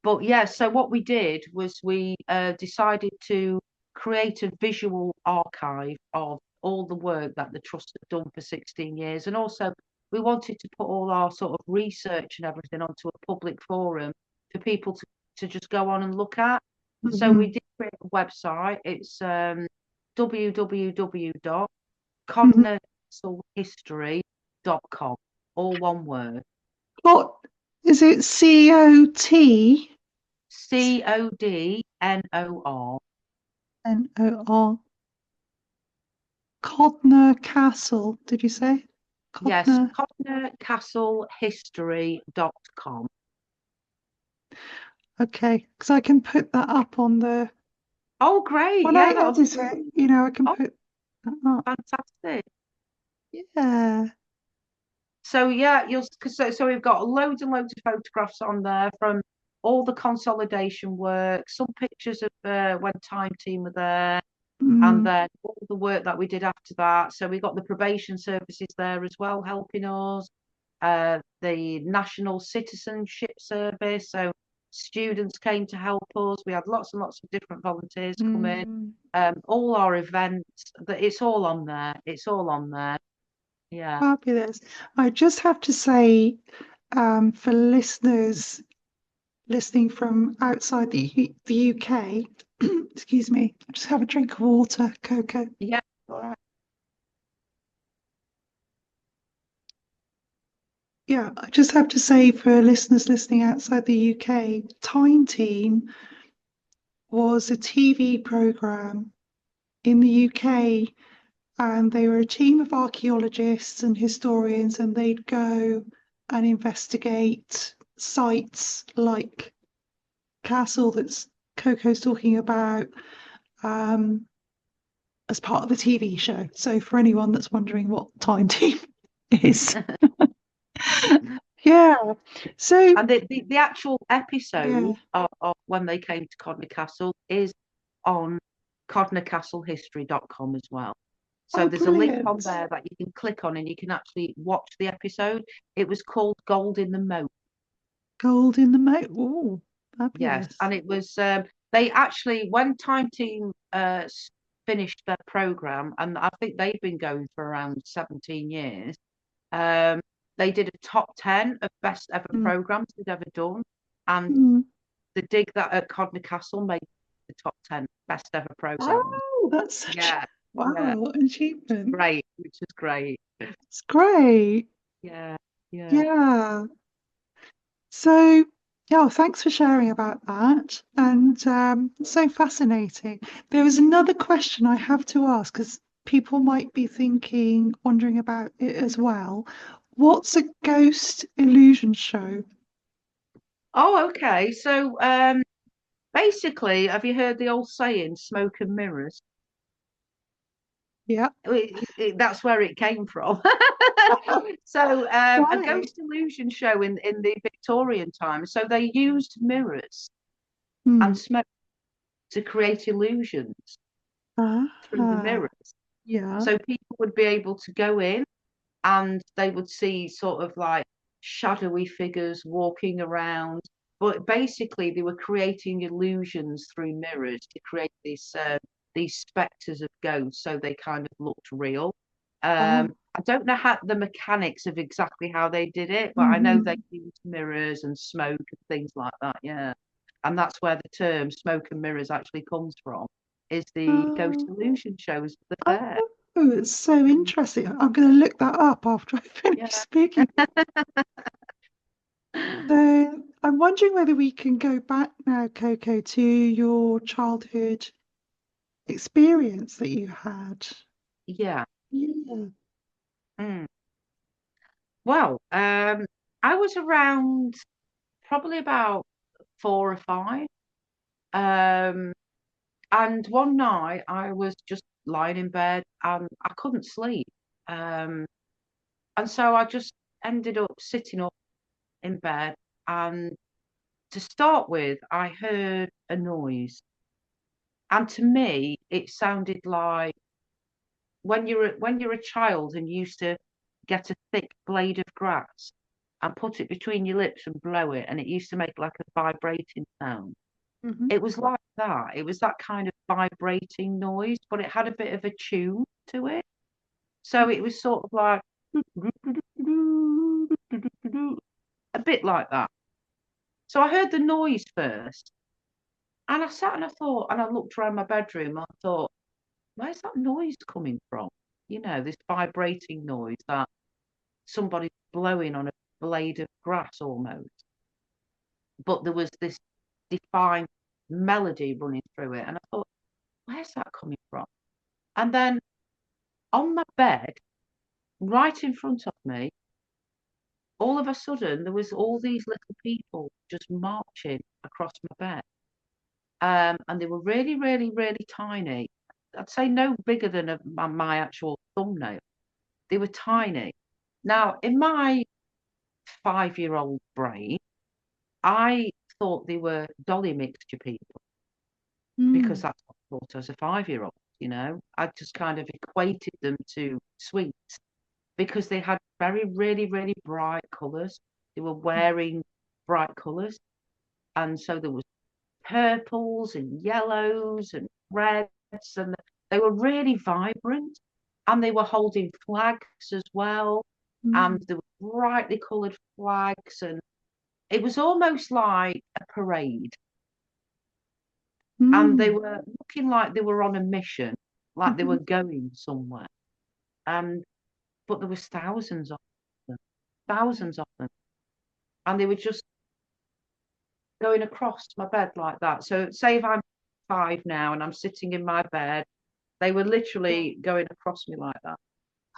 Speaker 2: But yeah, so what we did was we decided to create a visual archive of all the work that the trust had done for 16 years. And also, we wanted to put all our sort of research and everything onto a public forum for people to just go on and look at. So we
Speaker 1: Hmm.
Speaker 2: did create a website. It's
Speaker 1: Hmm.
Speaker 2: www.codnercastlehistory.com, all one word.
Speaker 1: What is it? COT
Speaker 2: Codnor.
Speaker 1: NOR. Codner Castle, did you say?
Speaker 2: Yes,
Speaker 1: Codner.
Speaker 2: codnercastlehistory.com.
Speaker 1: Okay, because I can put that up on the
Speaker 2: Oh, great.
Speaker 1: when I
Speaker 2: Yeah, that'll be
Speaker 1: edit it,
Speaker 2: brilliant.
Speaker 1: I can
Speaker 2: Oh,
Speaker 1: put. Oh,
Speaker 2: Fantastic.
Speaker 1: yeah.
Speaker 2: So yeah, you'll so we've got loads and loads of photographs on there from all the consolidation work, some pictures of when Time Team were there, and
Speaker 1: Mm,
Speaker 2: then all the work that we did after that. So we got the probation services there as well, helping us, the National Citizenship Service. So students came to help us. We had lots and lots of different volunteers come in.
Speaker 1: mm.
Speaker 2: All our events, it's all on there. It's all on there. Yeah.
Speaker 1: Fabulous. I just have to say, for listeners listening from outside the UK, excuse me, just have a drink of water, Coco.
Speaker 2: Yeah. All right.
Speaker 1: Yeah, I just have to say for listeners listening outside the UK, Time Team was a TV program in the UK, and they were a team of archaeologists and historians, and they'd go and investigate sites like castle that's Coco's talking about, um, as part of the TV show. So for anyone that's wondering what Time Team is, yeah. So
Speaker 2: And the actual
Speaker 1: yeah.
Speaker 2: episode of when they came to Codnor Castle is on codnorcastlehistory.com as well. So
Speaker 1: Oh,
Speaker 2: there's a link on
Speaker 1: brilliant.
Speaker 2: there that you can click on and you can actually watch the episode. It was called Gold in the Moat.
Speaker 1: Gold in the moat. Oh,
Speaker 2: Yes.
Speaker 1: fabulous.
Speaker 2: And it was, they actually, when Time Team finished their program, and I think they've been going for around 17 years, um, they did a top 10 of best ever
Speaker 1: Mm.
Speaker 2: programs they'd ever done. And
Speaker 1: Mm.
Speaker 2: the dig that at Codnor Castle made the top 10 best ever programs.
Speaker 1: Oh, that's such
Speaker 2: Yeah, yeah,
Speaker 1: wow achievement.
Speaker 2: great, which is great.
Speaker 1: It's great.
Speaker 2: Yeah, yeah.
Speaker 1: Yeah. So, yeah, thanks for sharing about that. And so fascinating. There was another question I have to ask because people might be thinking, wondering about it as well. What's a ghost illusion show?
Speaker 2: Oh, okay. So basically, have you heard the old saying, smoke and mirrors?
Speaker 1: Yeah.
Speaker 2: That's where it came from. So a
Speaker 1: Right.
Speaker 2: ghost illusion show in the Victorian times. So they used mirrors
Speaker 1: Hmm.
Speaker 2: and smoke to create illusions through the
Speaker 1: Ah,
Speaker 2: mirrors.
Speaker 1: yeah.
Speaker 2: So people would be able to go in and they would see sort of like shadowy figures walking around. But basically, they were creating illusions through mirrors to create these specters of ghosts, so they kind of looked real.
Speaker 1: Oh.
Speaker 2: I don't know how the mechanics of exactly how they did it, but I know they
Speaker 1: Hmm.
Speaker 2: used mirrors and smoke and things like that. Yeah, and that's where the term "smoke and mirrors" actually comes from. Is the ghost
Speaker 1: Oh,
Speaker 2: illusion shows at the
Speaker 1: oh,
Speaker 2: fair?
Speaker 1: it's so
Speaker 2: Mm,
Speaker 1: interesting. I'm going to look that up after I finish
Speaker 2: yeah.
Speaker 1: speaking. So I'm wondering whether we can go back now, Coco, to your childhood experience that you had.
Speaker 2: Yeah.
Speaker 1: Yeah.
Speaker 2: Mm. Well, I was around probably about 4 or 5. Um, and one night I was just lying in bed and I couldn't sleep. Um, and so I just ended up sitting up in bed. And to start with, I heard a noise. And to me, it sounded like when you're a child and you used to get a thick blade of grass and put it between your lips and blow it, and it used to make like a vibrating sound.
Speaker 1: Hmm.
Speaker 2: It was like that. It was that kind of vibrating noise, but it had a bit of a tune to it. So it was sort of like a bit like that. So I heard the noise first, and I sat and I thought, and I looked around my bedroom, and I thought, where's that noise coming from? This vibrating noise that somebody blowing on a blade of grass almost. But there was this defined melody running through it. And I thought, where's that coming from? And then on my bed, right in front of me, all of a sudden, there was all these little people just marching across my bed. And they were really, really, really tiny. I'd say no bigger than my actual thumbnail. They were tiny. Now, in my 5-year-old brain, I thought they were Dolly Mixture people because
Speaker 1: Mm.
Speaker 2: that's what I thought as a 5-year-old. I just kind of equated them to sweets because they had very, really, really bright colours. They were wearing bright colours. And so there was purples and yellows and reds, and they were really vibrant. And they were holding flags as well. And
Speaker 1: Mm.
Speaker 2: there were brightly coloured flags. And it was almost like a parade. And they
Speaker 1: Mm.
Speaker 2: were looking like they were on a mission, like they
Speaker 1: Mhm.
Speaker 2: were going somewhere. And but there was them, thousands of them, and they were just going across my bed like that. So say if I'm 5 now and I'm sitting in my bed, they were literally going across me like that.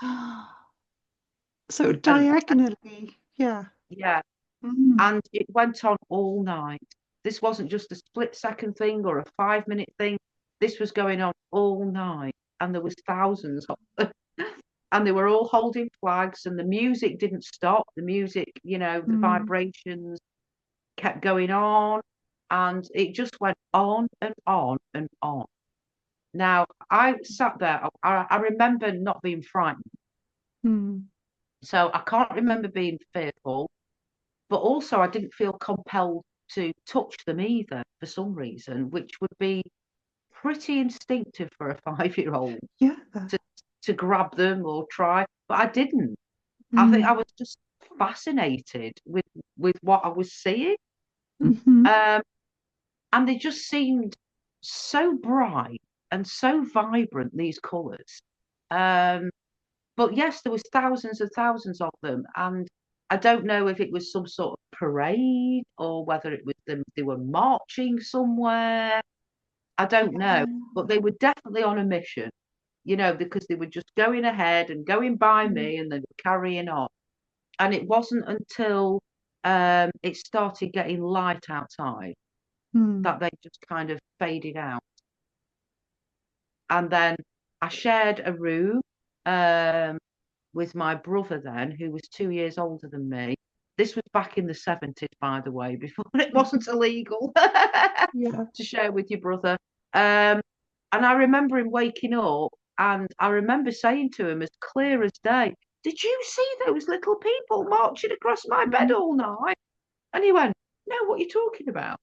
Speaker 1: Yeah. So
Speaker 2: And
Speaker 1: diagonally, yeah.
Speaker 2: yeah,
Speaker 1: Mm.
Speaker 2: and it went on all night. This wasn't just a split-second thing or a 5-minute thing. This was going on all night, and there was thousands of them. And they were all holding flags, and the music didn't stop. The music, the
Speaker 1: Mm.
Speaker 2: vibrations kept going on, and it just went on and on and on. Now, I sat there, I remember not being frightened.
Speaker 1: Mm.
Speaker 2: So I can't remember being fearful, but also I didn't feel compelled to touch them either for some reason, which would be pretty instinctive for a 5-year-old
Speaker 1: Yeah.
Speaker 2: to, to grab them or try, but I didn't. I think I
Speaker 1: Mm.
Speaker 2: was just fascinated with what I was seeing.
Speaker 1: Hmm.
Speaker 2: Um, and they just seemed so bright and so vibrant, these colours. Um, but yes, there was thousands and thousands of them, and I don't know if it was some sort of parade or whether it was them they were marching somewhere. I don't know, but they were definitely on a mission, because they were just going ahead and going by
Speaker 1: Mm.
Speaker 2: me, and they were carrying on. And it wasn't until it started getting light outside
Speaker 1: Mm.
Speaker 2: that they just kind of faded out. And then I shared a room um, with my brother then, who was 2 years older than me. This was back in the 70s, by the way, before it wasn't illegal
Speaker 1: Yeah.
Speaker 2: to share with your brother. Um, and I remember him waking up, and I remember saying to him as clear as day, "Did you see those little people marching across my bed
Speaker 1: Mm.
Speaker 2: all night?" And he went, "No, what are you talking about?"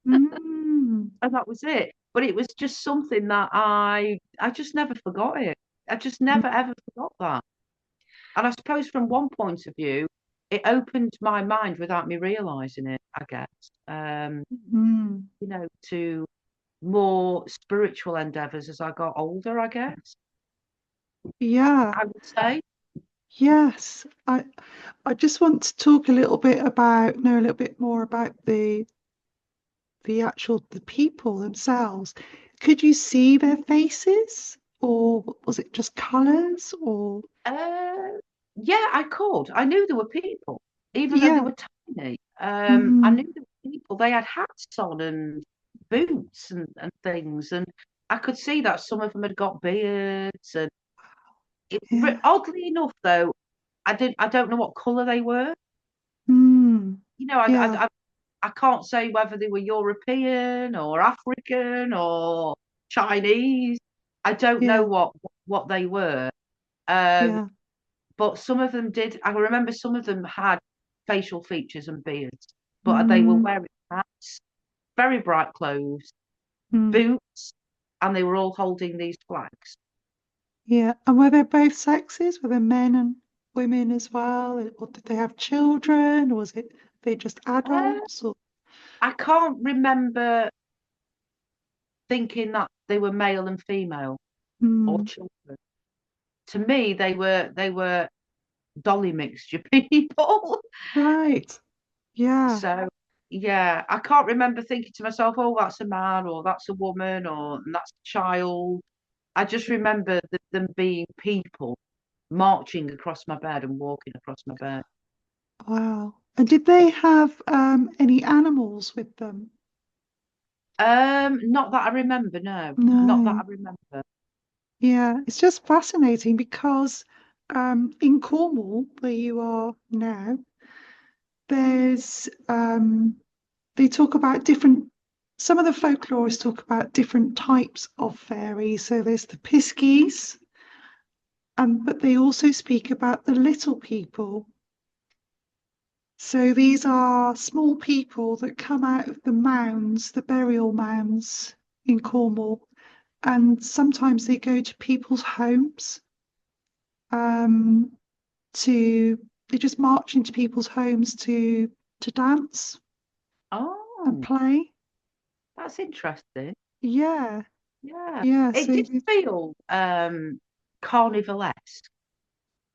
Speaker 1: Mm.
Speaker 2: And that was it. But it was just something that I just never forgot it. I just never ever forgot that. And I suppose from one point of view, it opened my mind without me realizing it, I guess.
Speaker 1: Mm.
Speaker 2: To more spiritual endeavors as I got older, I guess.
Speaker 1: Yeah.
Speaker 2: I would say.
Speaker 1: Yes. I just want to talk a little bit about, know a little bit more about the people themselves. Could you see their faces, or was it just colours? Or
Speaker 2: Uh, yeah, I could. I knew there were people, even though they
Speaker 1: yeah.
Speaker 2: were tiny. I
Speaker 1: Mm.
Speaker 2: knew there were people. They had hats on and boots and things, and I could see that some of them had got beards. And
Speaker 1: Yeah.
Speaker 2: oddly enough, though, I don't know what colour they were.
Speaker 1: Mm.
Speaker 2: I,
Speaker 1: Yeah.
Speaker 2: I can't say whether they were European or African or Chinese. I don't know
Speaker 1: Yeah.
Speaker 2: what they were. Um,
Speaker 1: Yeah.
Speaker 2: but some of them did. I remember some of them had facial features and beards, but they were
Speaker 1: Mm.
Speaker 2: wearing hats, very bright clothes,
Speaker 1: Mm.
Speaker 2: boots, and they were all holding these flags.
Speaker 1: Yeah. And were they both sexes? Were there men and women as well? Or did they have children? Or was it they just
Speaker 2: Uh,
Speaker 1: adults? Or
Speaker 2: I can't remember thinking that they were male and female or
Speaker 1: mm.
Speaker 2: children. To me, they were Dolly Mixture people.
Speaker 1: Right. Yeah.
Speaker 2: So yeah, I can't remember thinking to myself, "Oh, that's a man, or that's a woman, or that's a child." I just remember them being people marching across my bed and walking across my bed.
Speaker 1: Wow. And did they have any animals with them?
Speaker 2: Not that I remember, no, not that
Speaker 1: No.
Speaker 2: I remember.
Speaker 1: Yeah, it's just fascinating because in Cornwall, where you are now, there's they talk about different, some of the folklorists talk about different types of fairies. So there's the piskies, but they also speak about the little people. So these are small people that come out of the mounds, the burial mounds in Cornwall, and sometimes they go to people's homes um, to they just march into people's homes to dance and
Speaker 2: Oh,
Speaker 1: play.
Speaker 2: that's interesting.
Speaker 1: Yeah,
Speaker 2: Yeah.
Speaker 1: yeah.
Speaker 2: It
Speaker 1: So
Speaker 2: did feel carnivalesque.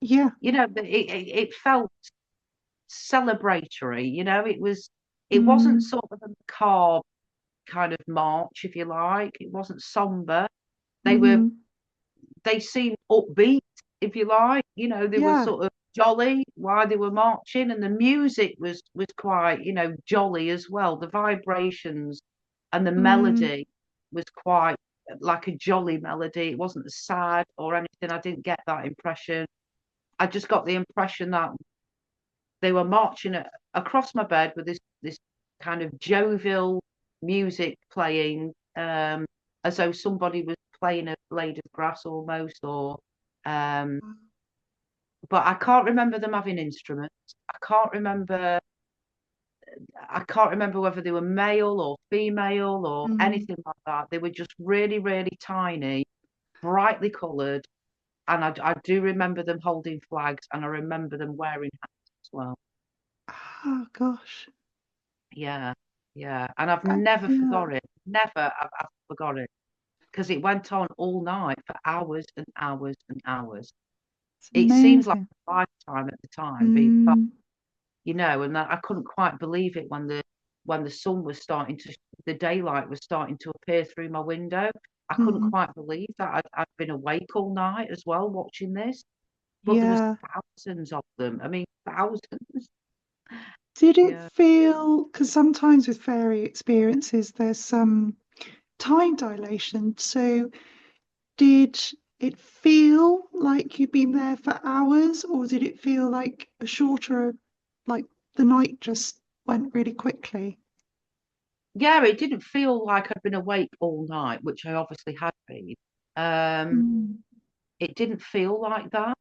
Speaker 1: yeah,
Speaker 2: It felt celebratory, it wasn't
Speaker 1: mm,
Speaker 2: sort of a macabre kind of march, if you like. It wasn't somber. They were
Speaker 1: hmm,
Speaker 2: they seemed upbeat, if you like. They were
Speaker 1: yeah,
Speaker 2: sort of jolly while they were marching, and the music was quite, jolly as well. The vibrations and the
Speaker 1: mm,
Speaker 2: melody was quite like a jolly melody. It wasn't sad or anything. I didn't get that impression. I just got the impression that they were marching across my bed with this kind of jovial music playing, as though somebody was playing a blade of grass almost, or um, but I can't remember them having instruments. I can't remember. I can't remember whether they were male or female or
Speaker 1: mm.
Speaker 2: anything like that. They were just really, really tiny, brightly coloured, and I do remember them holding flags, and I remember them wearing hats as well.
Speaker 1: Oh gosh,
Speaker 2: Yeah, yeah. And I've never
Speaker 1: yeah,
Speaker 2: forgot it. Never I've forgot it. Because it went on all night for hours and hours and hours.
Speaker 1: it's
Speaker 2: It seemed like
Speaker 1: amazing.
Speaker 2: a lifetime at the time being fun,
Speaker 1: Mm,
Speaker 2: and I couldn't quite believe it when the sun was starting to the daylight was starting to appear through my window. I couldn't
Speaker 1: mm,
Speaker 2: quite believe that I'd been awake all night as well watching this. But there was
Speaker 1: yeah.
Speaker 2: thousands of them. I mean, thousands.
Speaker 1: Did it
Speaker 2: Yeah.
Speaker 1: feel, because sometimes with fairy experiences, there's some time dilation. So did it feel like you'd been there for hours, or did it feel like a shorter, like the night just went really quickly?
Speaker 2: Yeah, it didn't feel like I'd been awake all night, which I obviously had been. Um,
Speaker 1: Mm,
Speaker 2: it didn't feel like that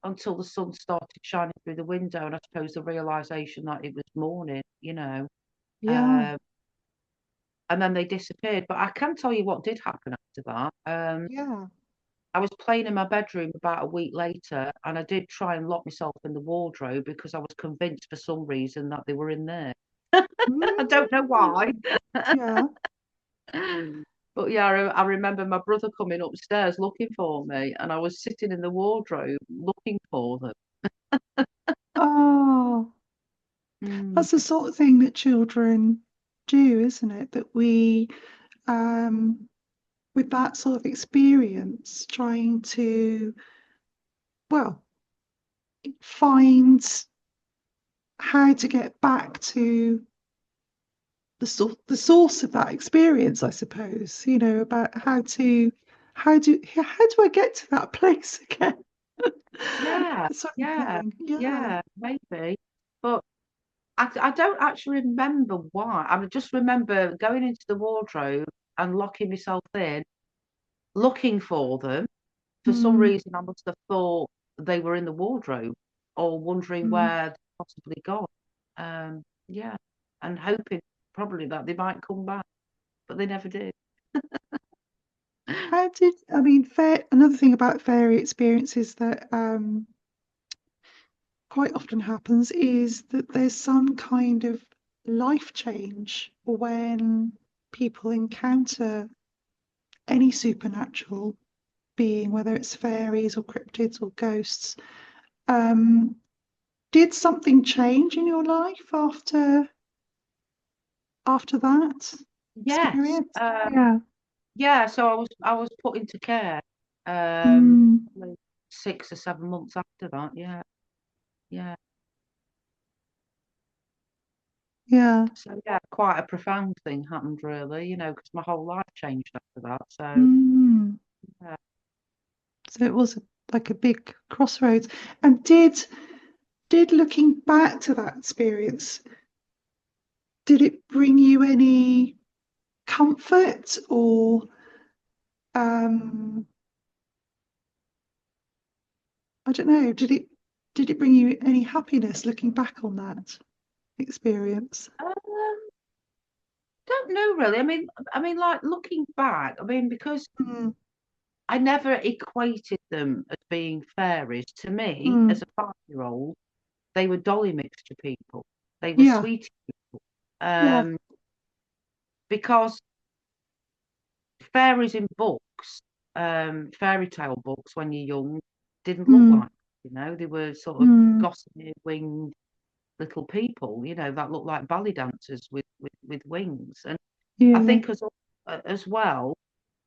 Speaker 2: until the sun started shining through the window, and I suppose the realization that it was morning.
Speaker 1: yeah,
Speaker 2: Um, and then they disappeared. But I can tell you what did happen after that.
Speaker 1: yeah.
Speaker 2: I was playing in my bedroom about a week later, and I did try and lock myself in the wardrobe because I was convinced for some reason that they were in there. I don't know
Speaker 1: Mm,
Speaker 2: why.
Speaker 1: yeah.
Speaker 2: But yeah, I remember my brother coming upstairs looking for me, and I was sitting in the wardrobe looking for them.
Speaker 1: Oh,
Speaker 2: Mm.
Speaker 1: that's the sort of thing that children do, isn't it? That we, um, with that sort of experience, trying to, well, find how to get back to the source of that experience, I suppose, about how do I get to that place again?
Speaker 2: Yeah,
Speaker 1: Sort of
Speaker 2: yeah,
Speaker 1: thing. Yeah.
Speaker 2: yeah, maybe. But I don't actually remember why. I just remember going into the wardrobe and locking myself in, looking for them. For some
Speaker 1: Mm,
Speaker 2: reason, I must have thought they were in the wardrobe or wondering
Speaker 1: mm.
Speaker 2: where they'd possibly gone. Yeah, and hoping probably that they might come back, but they never did.
Speaker 1: How did, I mean, another thing about fairy experiences that quite often happens is that there's some kind of life change when people encounter any supernatural being, whether it's fairies or cryptids or ghosts. Um, did something change in your life after that
Speaker 2: Yes,
Speaker 1: experience? Yeah.
Speaker 2: yeah. So I was put into care,
Speaker 1: Mm,
Speaker 2: probably 6 or 7 months after that. Yeah, yeah.
Speaker 1: yeah.
Speaker 2: So yeah, quite a profound thing happened really, because my whole life changed after that. So
Speaker 1: Mm,
Speaker 2: yeah.
Speaker 1: So it was like a big crossroads. And did looking back to that experience, did it bring you any comfort or um I don't know, did it bring you any happiness looking back on that experience?
Speaker 2: Don't know really. Like looking back, because
Speaker 1: Mm,
Speaker 2: I never equated them as being fairies. To me,
Speaker 1: mm,
Speaker 2: as a 5-year-old, they were Dolly Mixture people. They were
Speaker 1: yeah,
Speaker 2: sweetie people.
Speaker 1: yeah.
Speaker 2: Because fairies in books, fairy tale books when you're young, didn't look
Speaker 1: Mm,
Speaker 2: like, they were sort of
Speaker 1: mm,
Speaker 2: gossamer winged little people, that looked like ballet dancers with wings. And I
Speaker 1: yeah.
Speaker 2: think as well,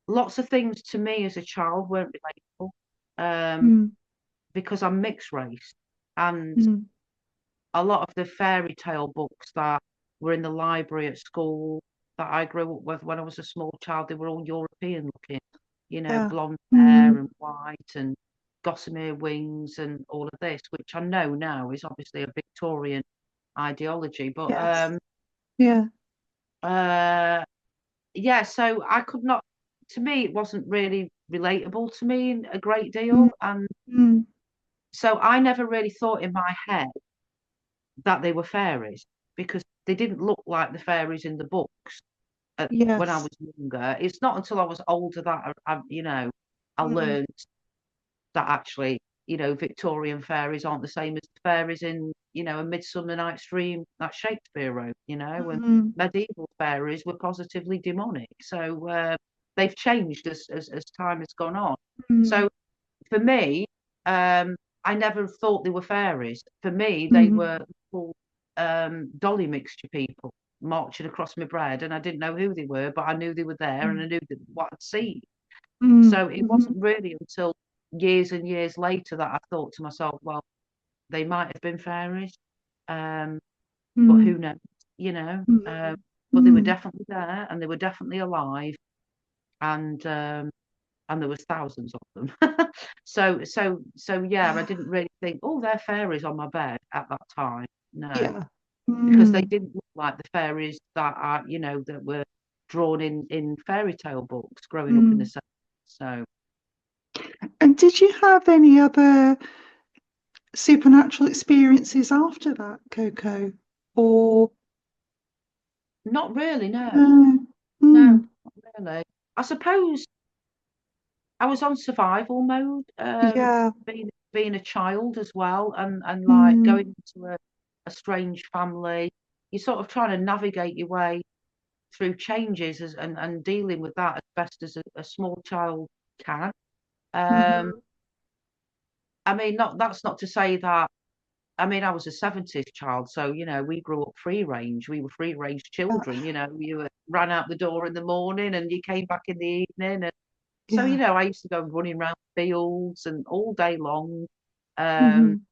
Speaker 2: lots of things to me as a child weren't relatable, um,
Speaker 1: Mm,
Speaker 2: because I'm mixed race. And
Speaker 1: mm,
Speaker 2: a lot of the fairy tale books that were in the library at school that I grew up with when I was a small child, they were all European looking,
Speaker 1: yeah.
Speaker 2: blonde hair
Speaker 1: Mm,
Speaker 2: and white and gossamer wings and all of this, which I know now is obviously a Victorian ideology. But
Speaker 1: yes. Yeah.
Speaker 2: uh, yeah, so I could not, to me, it wasn't really relatable to me a great
Speaker 1: Mm,
Speaker 2: deal. And
Speaker 1: mm,
Speaker 2: so I never really thought in my head that they were fairies because they didn't look like the fairies in the books when I
Speaker 1: yes.
Speaker 2: was younger. It's not until I was older that I
Speaker 1: Mm,
Speaker 2: learned that actually, Victorian fairies aren't the same as the fairies in, A Midsummer Night's Dream that Shakespeare wrote, and
Speaker 1: mm,
Speaker 2: medieval fairies were positively demonic. So they've changed as time has gone on.
Speaker 1: mm,
Speaker 2: So for me, I never thought they were fairies. For me, they
Speaker 1: mm,
Speaker 2: were called Dolly Mixture people marching across my bread, and I didn't know who they were, but I knew they were there, and I
Speaker 1: mm,
Speaker 2: knew what I'd seen.
Speaker 1: mm,
Speaker 2: So it
Speaker 1: mhm,
Speaker 2: wasn't really until years and years later that I thought to myself, well, they might have been fairies, um, but
Speaker 1: mm,
Speaker 2: who knows,
Speaker 1: mm,
Speaker 2: but they were
Speaker 1: mm.
Speaker 2: definitely there, and they were definitely alive, and there was thousands of them. So yeah, I didn't really think, oh, they're fairies on my bed at that time. No,
Speaker 1: Yeah.
Speaker 2: because they
Speaker 1: Mm.
Speaker 2: didn't look like the fairies that are, that were drawn in fairy tale books growing up in the
Speaker 1: Mm.
Speaker 2: 70s. So
Speaker 1: And did you have any other supernatural experiences after that, Coco? Or
Speaker 2: not really, no,
Speaker 1: no?
Speaker 2: no,
Speaker 1: Mm.
Speaker 2: not really. I suppose I was on survival mode,
Speaker 1: Yeah.
Speaker 2: being a child as well, and like
Speaker 1: Mm.
Speaker 2: going into a strange family. You're sort of trying to navigate your way through changes and dealing with that as best as a small child can. Um,
Speaker 1: Mhm.
Speaker 2: not that's not to say that. I was a 70s child, so we grew up free range. We were free range
Speaker 1: Yeah.
Speaker 2: children. Ran out the door in the morning and you came back in the evening. And so
Speaker 1: Yeah.
Speaker 2: I used to go running around fields and all day long. Um,
Speaker 1: Hmm.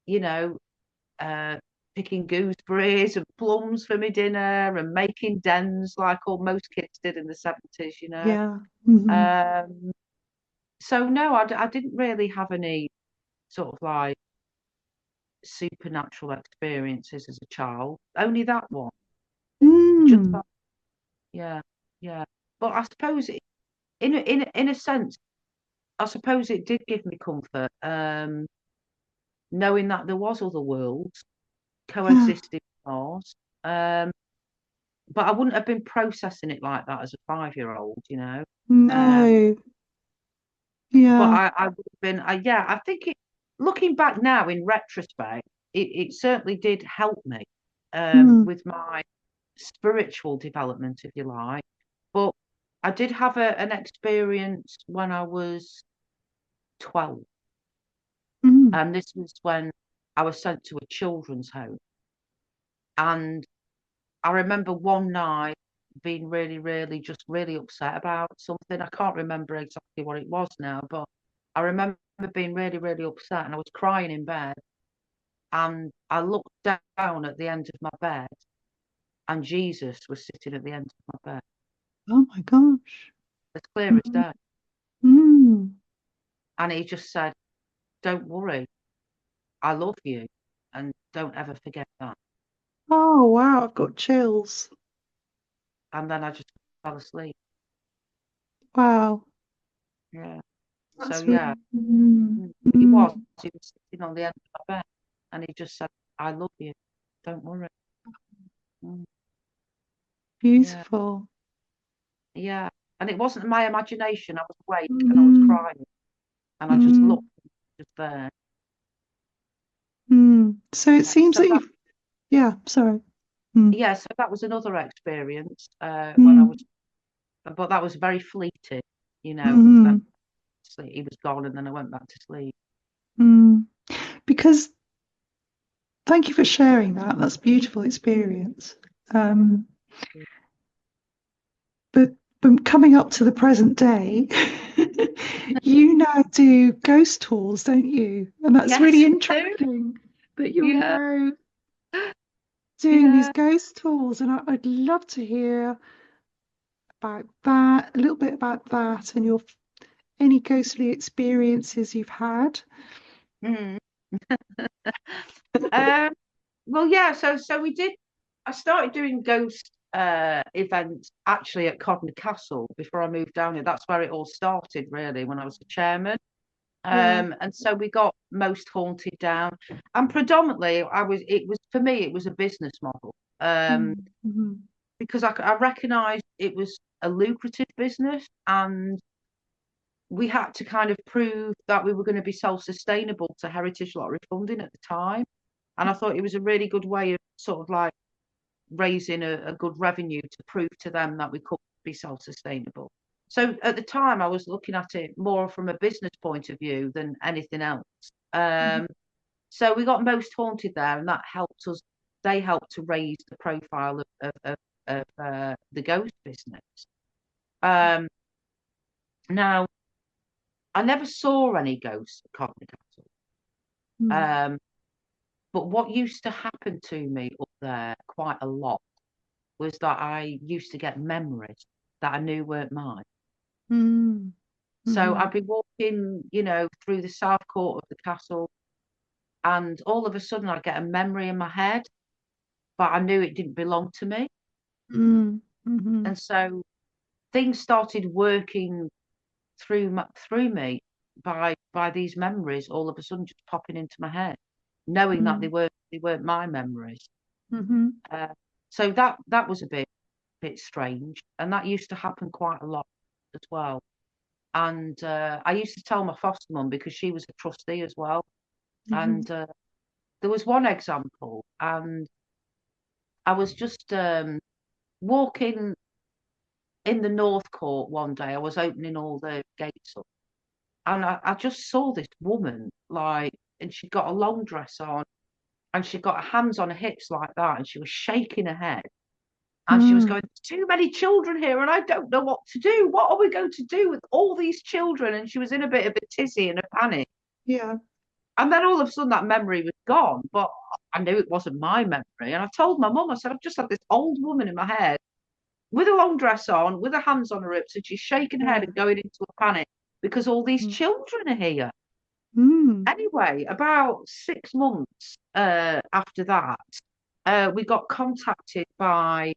Speaker 2: you know, uh, Picking gooseberries and plums for my dinner and making dens like all most kids did in the 70s.
Speaker 1: Yeah. Hmm.
Speaker 2: Um, so no, I didn't really have any sort of like supernatural experiences as a child. Only that one, just
Speaker 1: Mm.
Speaker 2: that. Yeah, yeah. But I suppose in a sense, I suppose it did give me comfort, knowing that there was other worlds
Speaker 1: Yeah.
Speaker 2: coexisting with ours. Um, but I wouldn't have been processing it like that as a 5-year-old. Um,
Speaker 1: No.
Speaker 2: but
Speaker 1: Yeah.
Speaker 2: I would have been, yeah, I think looking back now in retrospect, it certainly did help me
Speaker 1: Mm.
Speaker 2: with my spiritual development, if you like. But I did have an experience when I was 12,
Speaker 1: Mm.
Speaker 2: and this was when I was sent to a children's home. And I remember one night being really, really, just really upset about something. I can't remember exactly what it was now, but I remember being really, really upset and I was crying in bed. And I looked down at the end of my bed and Jesus was sitting at the end of my bed,
Speaker 1: Oh my gosh.
Speaker 2: as clear as
Speaker 1: Mm.
Speaker 2: day.
Speaker 1: Mm.
Speaker 2: And he just said, "Don't worry, I love you, and don't ever forget that."
Speaker 1: Oh, wow, I've got chills.
Speaker 2: And then I just fell asleep.
Speaker 1: Wow,
Speaker 2: Yeah. So
Speaker 1: that's
Speaker 2: yeah,
Speaker 1: really, mm,
Speaker 2: mm, he
Speaker 1: mm,
Speaker 2: was. He was sitting on the end of my bed, and he just said, "I love you. Don't worry." Mm, yeah,
Speaker 1: beautiful.
Speaker 2: yeah. And it wasn't my imagination. I was awake and I was
Speaker 1: Mm,
Speaker 2: crying, and I just
Speaker 1: mm,
Speaker 2: looked, just there.
Speaker 1: mm. So it
Speaker 2: Yeah.
Speaker 1: seems that you've, yeah, sorry. Mm,
Speaker 2: So that was another experience when I was,
Speaker 1: mm,
Speaker 2: but that was very fleeting, because then
Speaker 1: mm,
Speaker 2: he was gone, and then I went back to sleep.
Speaker 1: mm. Because thank you for sharing that. That's a beautiful experience. Um, but coming up to the present day, you now do ghost tours, don't you? And that's really
Speaker 2: Yes, I do.
Speaker 1: interesting that you're
Speaker 2: Yeah,
Speaker 1: now doing these
Speaker 2: yeah.
Speaker 1: ghost tours. And I'd love to hear about that, a little bit about that, and your any ghostly experiences you've had.
Speaker 2: Mm. Um, well, yeah. So we did. I started doing ghost events actually at Codnor Castle before I moved down here. That's where it all started, really, when I was the chairman.
Speaker 1: Yeah.
Speaker 2: And so we got Most Haunted down, and predominantly I was. It was for me. It was a business model,
Speaker 1: Mm-hmm.
Speaker 2: because I recognised it was a lucrative business, and we had to kind of prove that we were going to be self-sustainable to Heritage Lottery funding at the time. And I thought it was a really good way of sort of like raising a good revenue to prove to them that we could be self-sustainable. So at the time, I was looking at it more from a business point of view than anything else.
Speaker 1: Mm-hmm.
Speaker 2: Um, so we got Most Haunted there, and that helped us. They helped to raise the profile of the ghost business. Um, Now, I never saw any ghosts at Covent Castle. Um, but what used to happen to me up there quite a lot was that I used to get memories that I knew weren't mine.
Speaker 1: Mm-hmm.
Speaker 2: So
Speaker 1: Mm-hmm.
Speaker 2: I'd be walking, through the south court of the castle, and all of a sudden I'd get a memory in my head, but I knew it didn't belong to me.
Speaker 1: Mm-hmm.
Speaker 2: And so things started working through me by these memories all of a sudden just popping into my head, knowing that they weren't my memories.
Speaker 1: Mm-hmm.
Speaker 2: Uh, so that was a bit strange, and that used to happen quite a lot as well. And I used to tell my foster mum because she was a trustee as well.
Speaker 1: Mm-hmm.
Speaker 2: And there was one example, and I was just walking in the North Court one day. I was opening all the gates up, and I just saw this woman, like, and she got a long dress on, and she got her hands on her hips like that, and she was shaking her head, and she was
Speaker 1: Mm.
Speaker 2: going, "Too many children here, and I don't know what to do. What are we going to do with all these children?" And she was in a bit of a tizzy and a panic.
Speaker 1: Yeah.
Speaker 2: And then all of a sudden that memory was gone, but I knew it wasn't my memory. And I told my mum, I said, "I've just had this old woman in my head with a long dress on, with her hands on her hips, and she's shaking her head
Speaker 1: Yeah.
Speaker 2: and going into a panic because all these
Speaker 1: Mm.
Speaker 2: children are here."
Speaker 1: Mm.
Speaker 2: Anyway, about 6 months after that, we got contacted by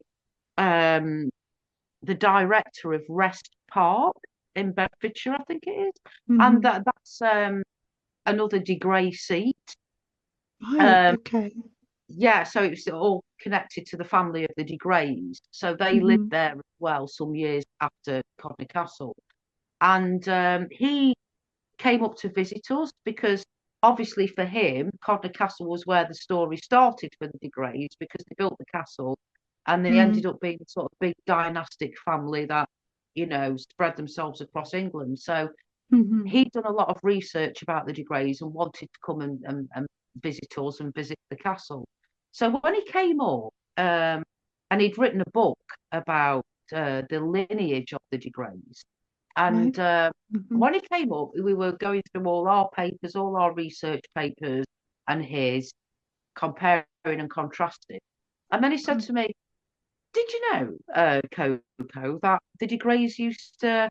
Speaker 2: um, the director of Rest Park in Bedfordshire, I think it is, and
Speaker 1: Mm-hmm.
Speaker 2: that's another degree seat.
Speaker 1: Right.
Speaker 2: Um,
Speaker 1: Okay.
Speaker 2: yeah, so it was all connected to the family of the de Greys. So they lived
Speaker 1: Mm-hmm.
Speaker 2: there as well some years after Codnor Castle. And he came up to visit us because obviously for him, Codnor Castle was where the story started for the de Greys because they built the castle and they
Speaker 1: Mm-hmm.
Speaker 2: ended up being sort of big dynastic family that, spread themselves across England. So
Speaker 1: Mm-hmm.
Speaker 2: he'd done a lot of research about the de Greys and wanted to come and visit us and visit the castle. So when he came up, and he'd written a book about the lineage of the de Greys,
Speaker 1: Right.
Speaker 2: and
Speaker 1: Mm-hmm.
Speaker 2: when he came up, we were going through all our papers, all our research papers, and his, comparing and contrasting. And then he said to me, "Did you know, Coco, that the de Greys used to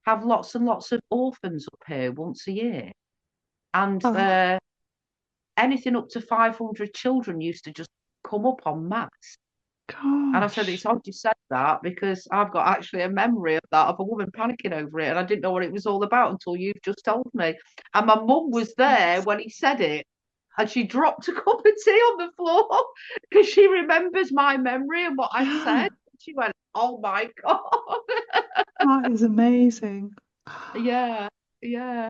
Speaker 2: have lots and lots of orphans up here once a year, and
Speaker 1: Oh
Speaker 2: anything up to 500 children used to just come up en masse. And I said,
Speaker 1: gosh.
Speaker 2: it's odd you said that because I've got actually a memory of that, of a woman panicking over it. And I didn't know what it was all about until you've just told me. And my mum was there when he said it. And she dropped a cup of tea on the floor because she remembers my memory and what I said. She went, oh my God.
Speaker 1: That is amazing.
Speaker 2: Yeah, yeah.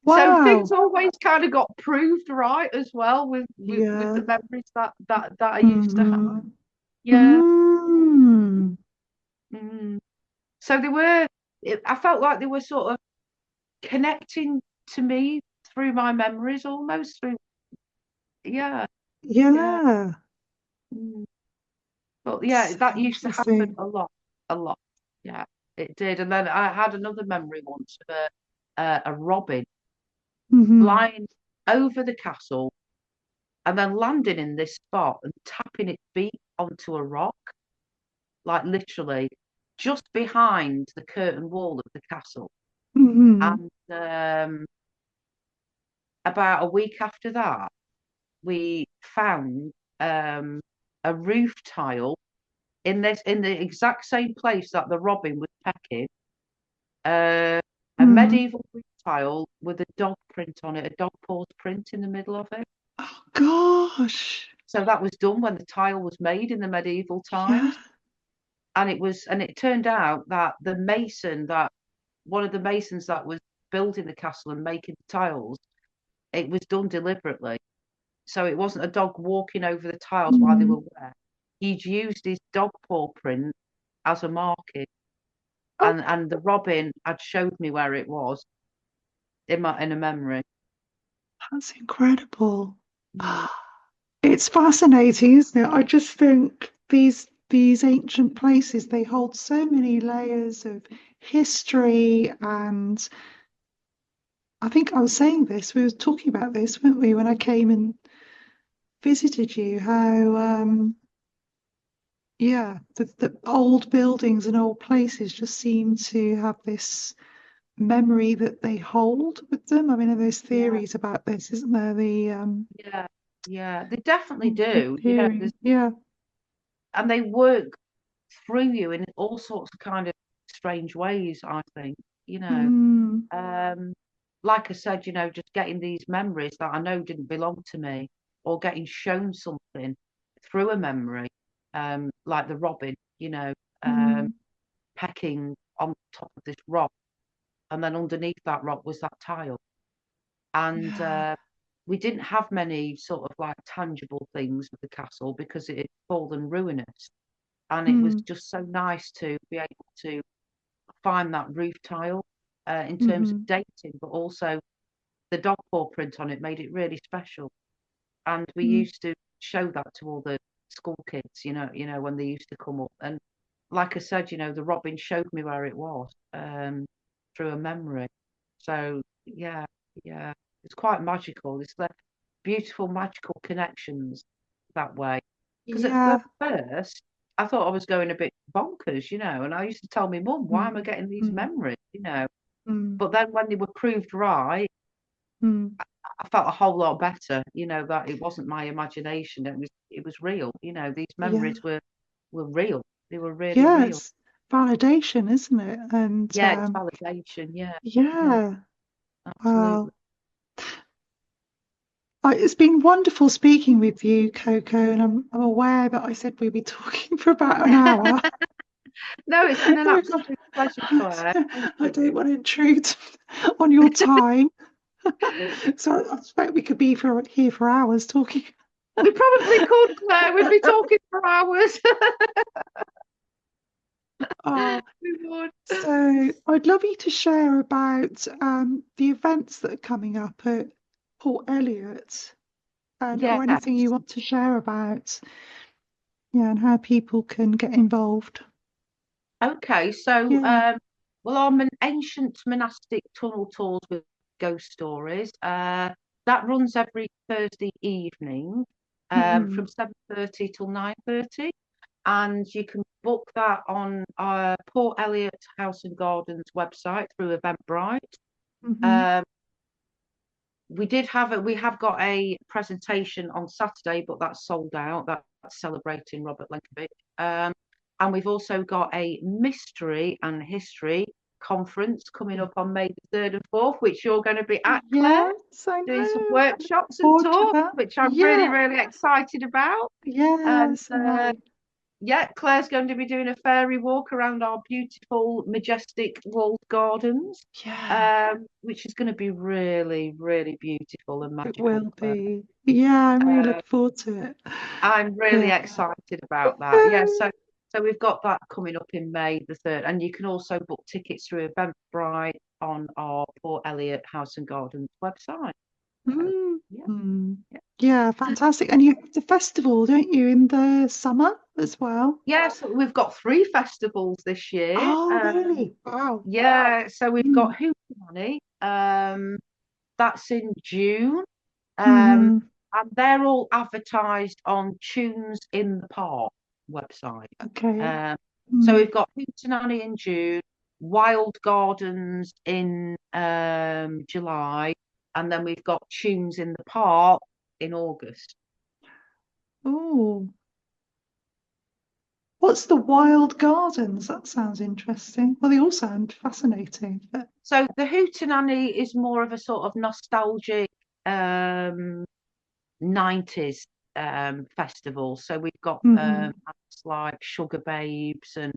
Speaker 2: So things
Speaker 1: Wow.
Speaker 2: always kind of got proved right as well with
Speaker 1: Yeah.
Speaker 2: the memories that I used to have.
Speaker 1: Hmm.
Speaker 2: Yeah.
Speaker 1: Mm.
Speaker 2: Mm. So I felt like they were sort of connecting to me through my memories almost through, yeah, yeah.
Speaker 1: Yeah.
Speaker 2: Mm. But yeah,
Speaker 1: So
Speaker 2: that used to happen
Speaker 1: interesting.
Speaker 2: a lot. Yeah, it did. And then I had another memory once of a robin
Speaker 1: Hmm.
Speaker 2: flying over the castle and then landing in this spot and tapping its beak onto a rock, like literally just behind the curtain wall of the castle.
Speaker 1: Hmm.
Speaker 2: And about a week after that, we found a roof tile in the exact same place that the robin was pecking. Uh, a
Speaker 1: Mm.
Speaker 2: medieval roof tile with a dog print on it, a dog paws print in the middle of it.
Speaker 1: Oh gosh.
Speaker 2: So that was done when the tile was made in the medieval
Speaker 1: Yeah.
Speaker 2: times, and it turned out that the mason that one of the masons that was building the castle and making the tiles, it was done deliberately. So it wasn't a dog walking over the tiles while they
Speaker 1: Mm.
Speaker 2: were wet. He'd used his dog paw print as a marking,
Speaker 1: Oh,
Speaker 2: and the robin had showed me where it was in a memory.
Speaker 1: that's incredible.
Speaker 2: Mm,
Speaker 1: It's fascinating, isn't it? I just think these ancient places, they hold so many layers of history. And I think I was saying this, we were talking about this, weren't we, when I came and visited you, how yeah, the old buildings and old places just seem to have this memory that they hold with them. I mean, there's
Speaker 2: yeah,
Speaker 1: theories about this, isn't there? The
Speaker 2: yeah, yeah. They definitely
Speaker 1: big
Speaker 2: do.
Speaker 1: theory. Yeah.
Speaker 2: And they work through you in all sorts of kind of strange ways. I think, you know.
Speaker 1: Mm,
Speaker 2: Um, like I said, just getting these memories that I know didn't belong to me, or getting shown something through a memory, like the robin,
Speaker 1: mm,
Speaker 2: pecking on top of this rock, and then underneath that rock was that tile. And
Speaker 1: yeah.
Speaker 2: we didn't have many sort of like tangible things with the castle because it had fallen ruinous. And it was
Speaker 1: Mm,
Speaker 2: just so nice to be able to find that roof tile in terms of
Speaker 1: mm-hmm,
Speaker 2: dating, but also the dog paw print on it made it really special. And we
Speaker 1: mm,
Speaker 2: used to show that to all the school kids, when they used to come up. And like I said, the robin showed me where it was through a memory. So yeah, yeah, it's quite magical. It's the beautiful, magical connections that way. Because at
Speaker 1: yeah.
Speaker 2: first, I thought I was going a bit bonkers, and I used to tell my mum, why am I
Speaker 1: Mm,
Speaker 2: getting these
Speaker 1: mm,
Speaker 2: memories?
Speaker 1: mm,
Speaker 2: But then when they were proved right,
Speaker 1: mm,
Speaker 2: I felt a whole lot better, that it wasn't my imagination. It was real. These
Speaker 1: yeah.
Speaker 2: memories were real. They were really
Speaker 1: Yeah,
Speaker 2: real.
Speaker 1: it's validation, isn't it? And
Speaker 2: Yeah, it's validation. Yeah, yeah,
Speaker 1: yeah, wow.
Speaker 2: absolutely.
Speaker 1: It's been wonderful speaking with you, Coco, and I'm aware that I said we'd be talking for about an hour.
Speaker 2: No, it's been an absolute pleasure, Claire. Thank
Speaker 1: I
Speaker 2: you.
Speaker 1: don't want to intrude on your time. So I suspect we could be here for hours talking.
Speaker 2: We probably could, Claire. We'd be talking for hours.
Speaker 1: Oh,
Speaker 2: We would.
Speaker 1: so I'd love you to share about the events that are coming up at Port Elliot, and
Speaker 2: Yeah.
Speaker 1: or anything you want to share about, yeah, and how people can get involved.
Speaker 2: Okay. So,
Speaker 1: Yeah.
Speaker 2: well, I'm an ancient monastic tunnel tours with ghost stories. That runs every Thursday evening,
Speaker 1: Hmm.
Speaker 2: from 7:30 till 9:30. and you can book that on Port Elliot House and Gardens website through Eventbrite.
Speaker 1: Hmm.
Speaker 2: Um, we have got a presentation on Saturday, but that's sold out. That's celebrating Robert Lenkovic. And we've also got a mystery and history conference coming up on May the 3rd and 4th, which you're going to be at, Claire,
Speaker 1: Yes, I
Speaker 2: doing some
Speaker 1: know. I look
Speaker 2: workshops and
Speaker 1: forward to
Speaker 2: talks,
Speaker 1: that.
Speaker 2: which I'm really,
Speaker 1: Yeah,
Speaker 2: really excited about. And
Speaker 1: yes, I know.
Speaker 2: yeah, Claire's going to be doing a fairy walk around our beautiful, majestic walled gardens,
Speaker 1: Yeah,
Speaker 2: which is going to be really, really beautiful and
Speaker 1: it
Speaker 2: magical,
Speaker 1: will
Speaker 2: Claire.
Speaker 1: be. Yeah, I'm really
Speaker 2: Uh,
Speaker 1: looking forward to it.
Speaker 2: I'm really
Speaker 1: Yeah.
Speaker 2: excited about that. Yeah, so we've got that coming up in May the 3rd, and you can also book tickets through Eventbrite on our Port Elliot House and Gardens website. So,
Speaker 1: Mm.
Speaker 2: yeah,
Speaker 1: Mm.
Speaker 2: yeah.
Speaker 1: Yeah, fantastic. And you have the festival, don't you, in the summer as well?
Speaker 2: Yes, we've got 3 festivals this year.
Speaker 1: Oh, really? Wow.
Speaker 2: Yeah, so we've
Speaker 1: Mm.
Speaker 2: got Haudenosaunee, that's in June, um,
Speaker 1: Hmm.
Speaker 2: and they're all advertised on Tunes in the Park website.
Speaker 1: Okay.
Speaker 2: Um, so
Speaker 1: Mm.
Speaker 2: we've got Hootenanny in June, Wild Gardens in July, and then we've got Tunes in the Park in August.
Speaker 1: Oh, what's the wild gardens? That sounds interesting. Well, they all sound fascinating, but
Speaker 2: So the Hootenanny is more of a sort of nostalgic um, 90s festival. So we've got
Speaker 1: hmm.
Speaker 2: acts like Sugar Babes and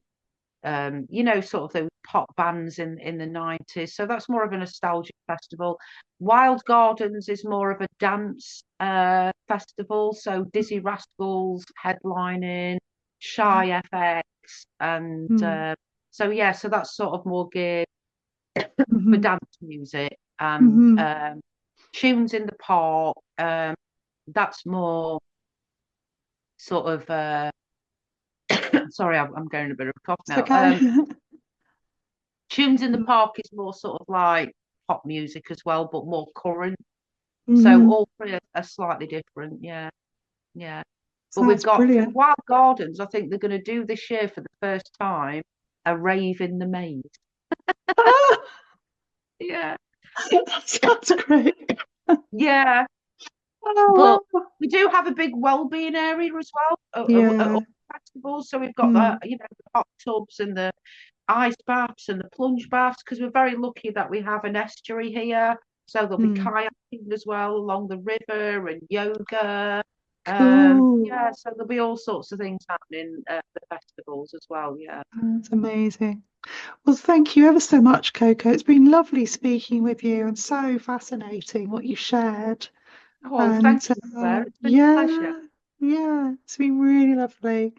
Speaker 2: sort of those pop bands in the 90s. So that's more of a nostalgic festival. Wild Gardens is more of a dance festival. So Dizzy Rascals headlining,
Speaker 1: Wow.
Speaker 2: Shy FX, and
Speaker 1: Mm.
Speaker 2: so yeah, so that's sort of more geared for
Speaker 1: Hmm.
Speaker 2: dance music and
Speaker 1: Hmm.
Speaker 2: tunes in the park. That's more sort of sorry, I'm going a bit of a cough
Speaker 1: It's
Speaker 2: now.
Speaker 1: okay.
Speaker 2: Tunes in the Park is more sort of like pop music as well, but more current. So
Speaker 1: Hmm.
Speaker 2: all three are slightly different. Yeah, yeah. But we've
Speaker 1: Sounds
Speaker 2: got for
Speaker 1: brilliant.
Speaker 2: Wild Gardens, I think they're going to do this year for the first time a rave in the maze. Yeah,
Speaker 1: That sounds great.
Speaker 2: yeah.
Speaker 1: Oh,
Speaker 2: But we do have a big well-being area as well at
Speaker 1: yeah.
Speaker 2: all festivals. So we've got
Speaker 1: Mm.
Speaker 2: the hot tubs and the ice baths and the plunge baths because we're very lucky that we have an estuary here. So there'll be
Speaker 1: Mm.
Speaker 2: kayaking as well along the river and yoga.
Speaker 1: Cool.
Speaker 2: Yeah, so there'll be all sorts of things happening at the festivals as well. Yeah.
Speaker 1: That's amazing. Well, thank you ever so much, Coco. It's been lovely speaking with you and so fascinating what you shared.
Speaker 2: Oh,
Speaker 1: And
Speaker 2: thank you, Claire. It's been a pleasure.
Speaker 1: yeah, yeah, it's been really lovely.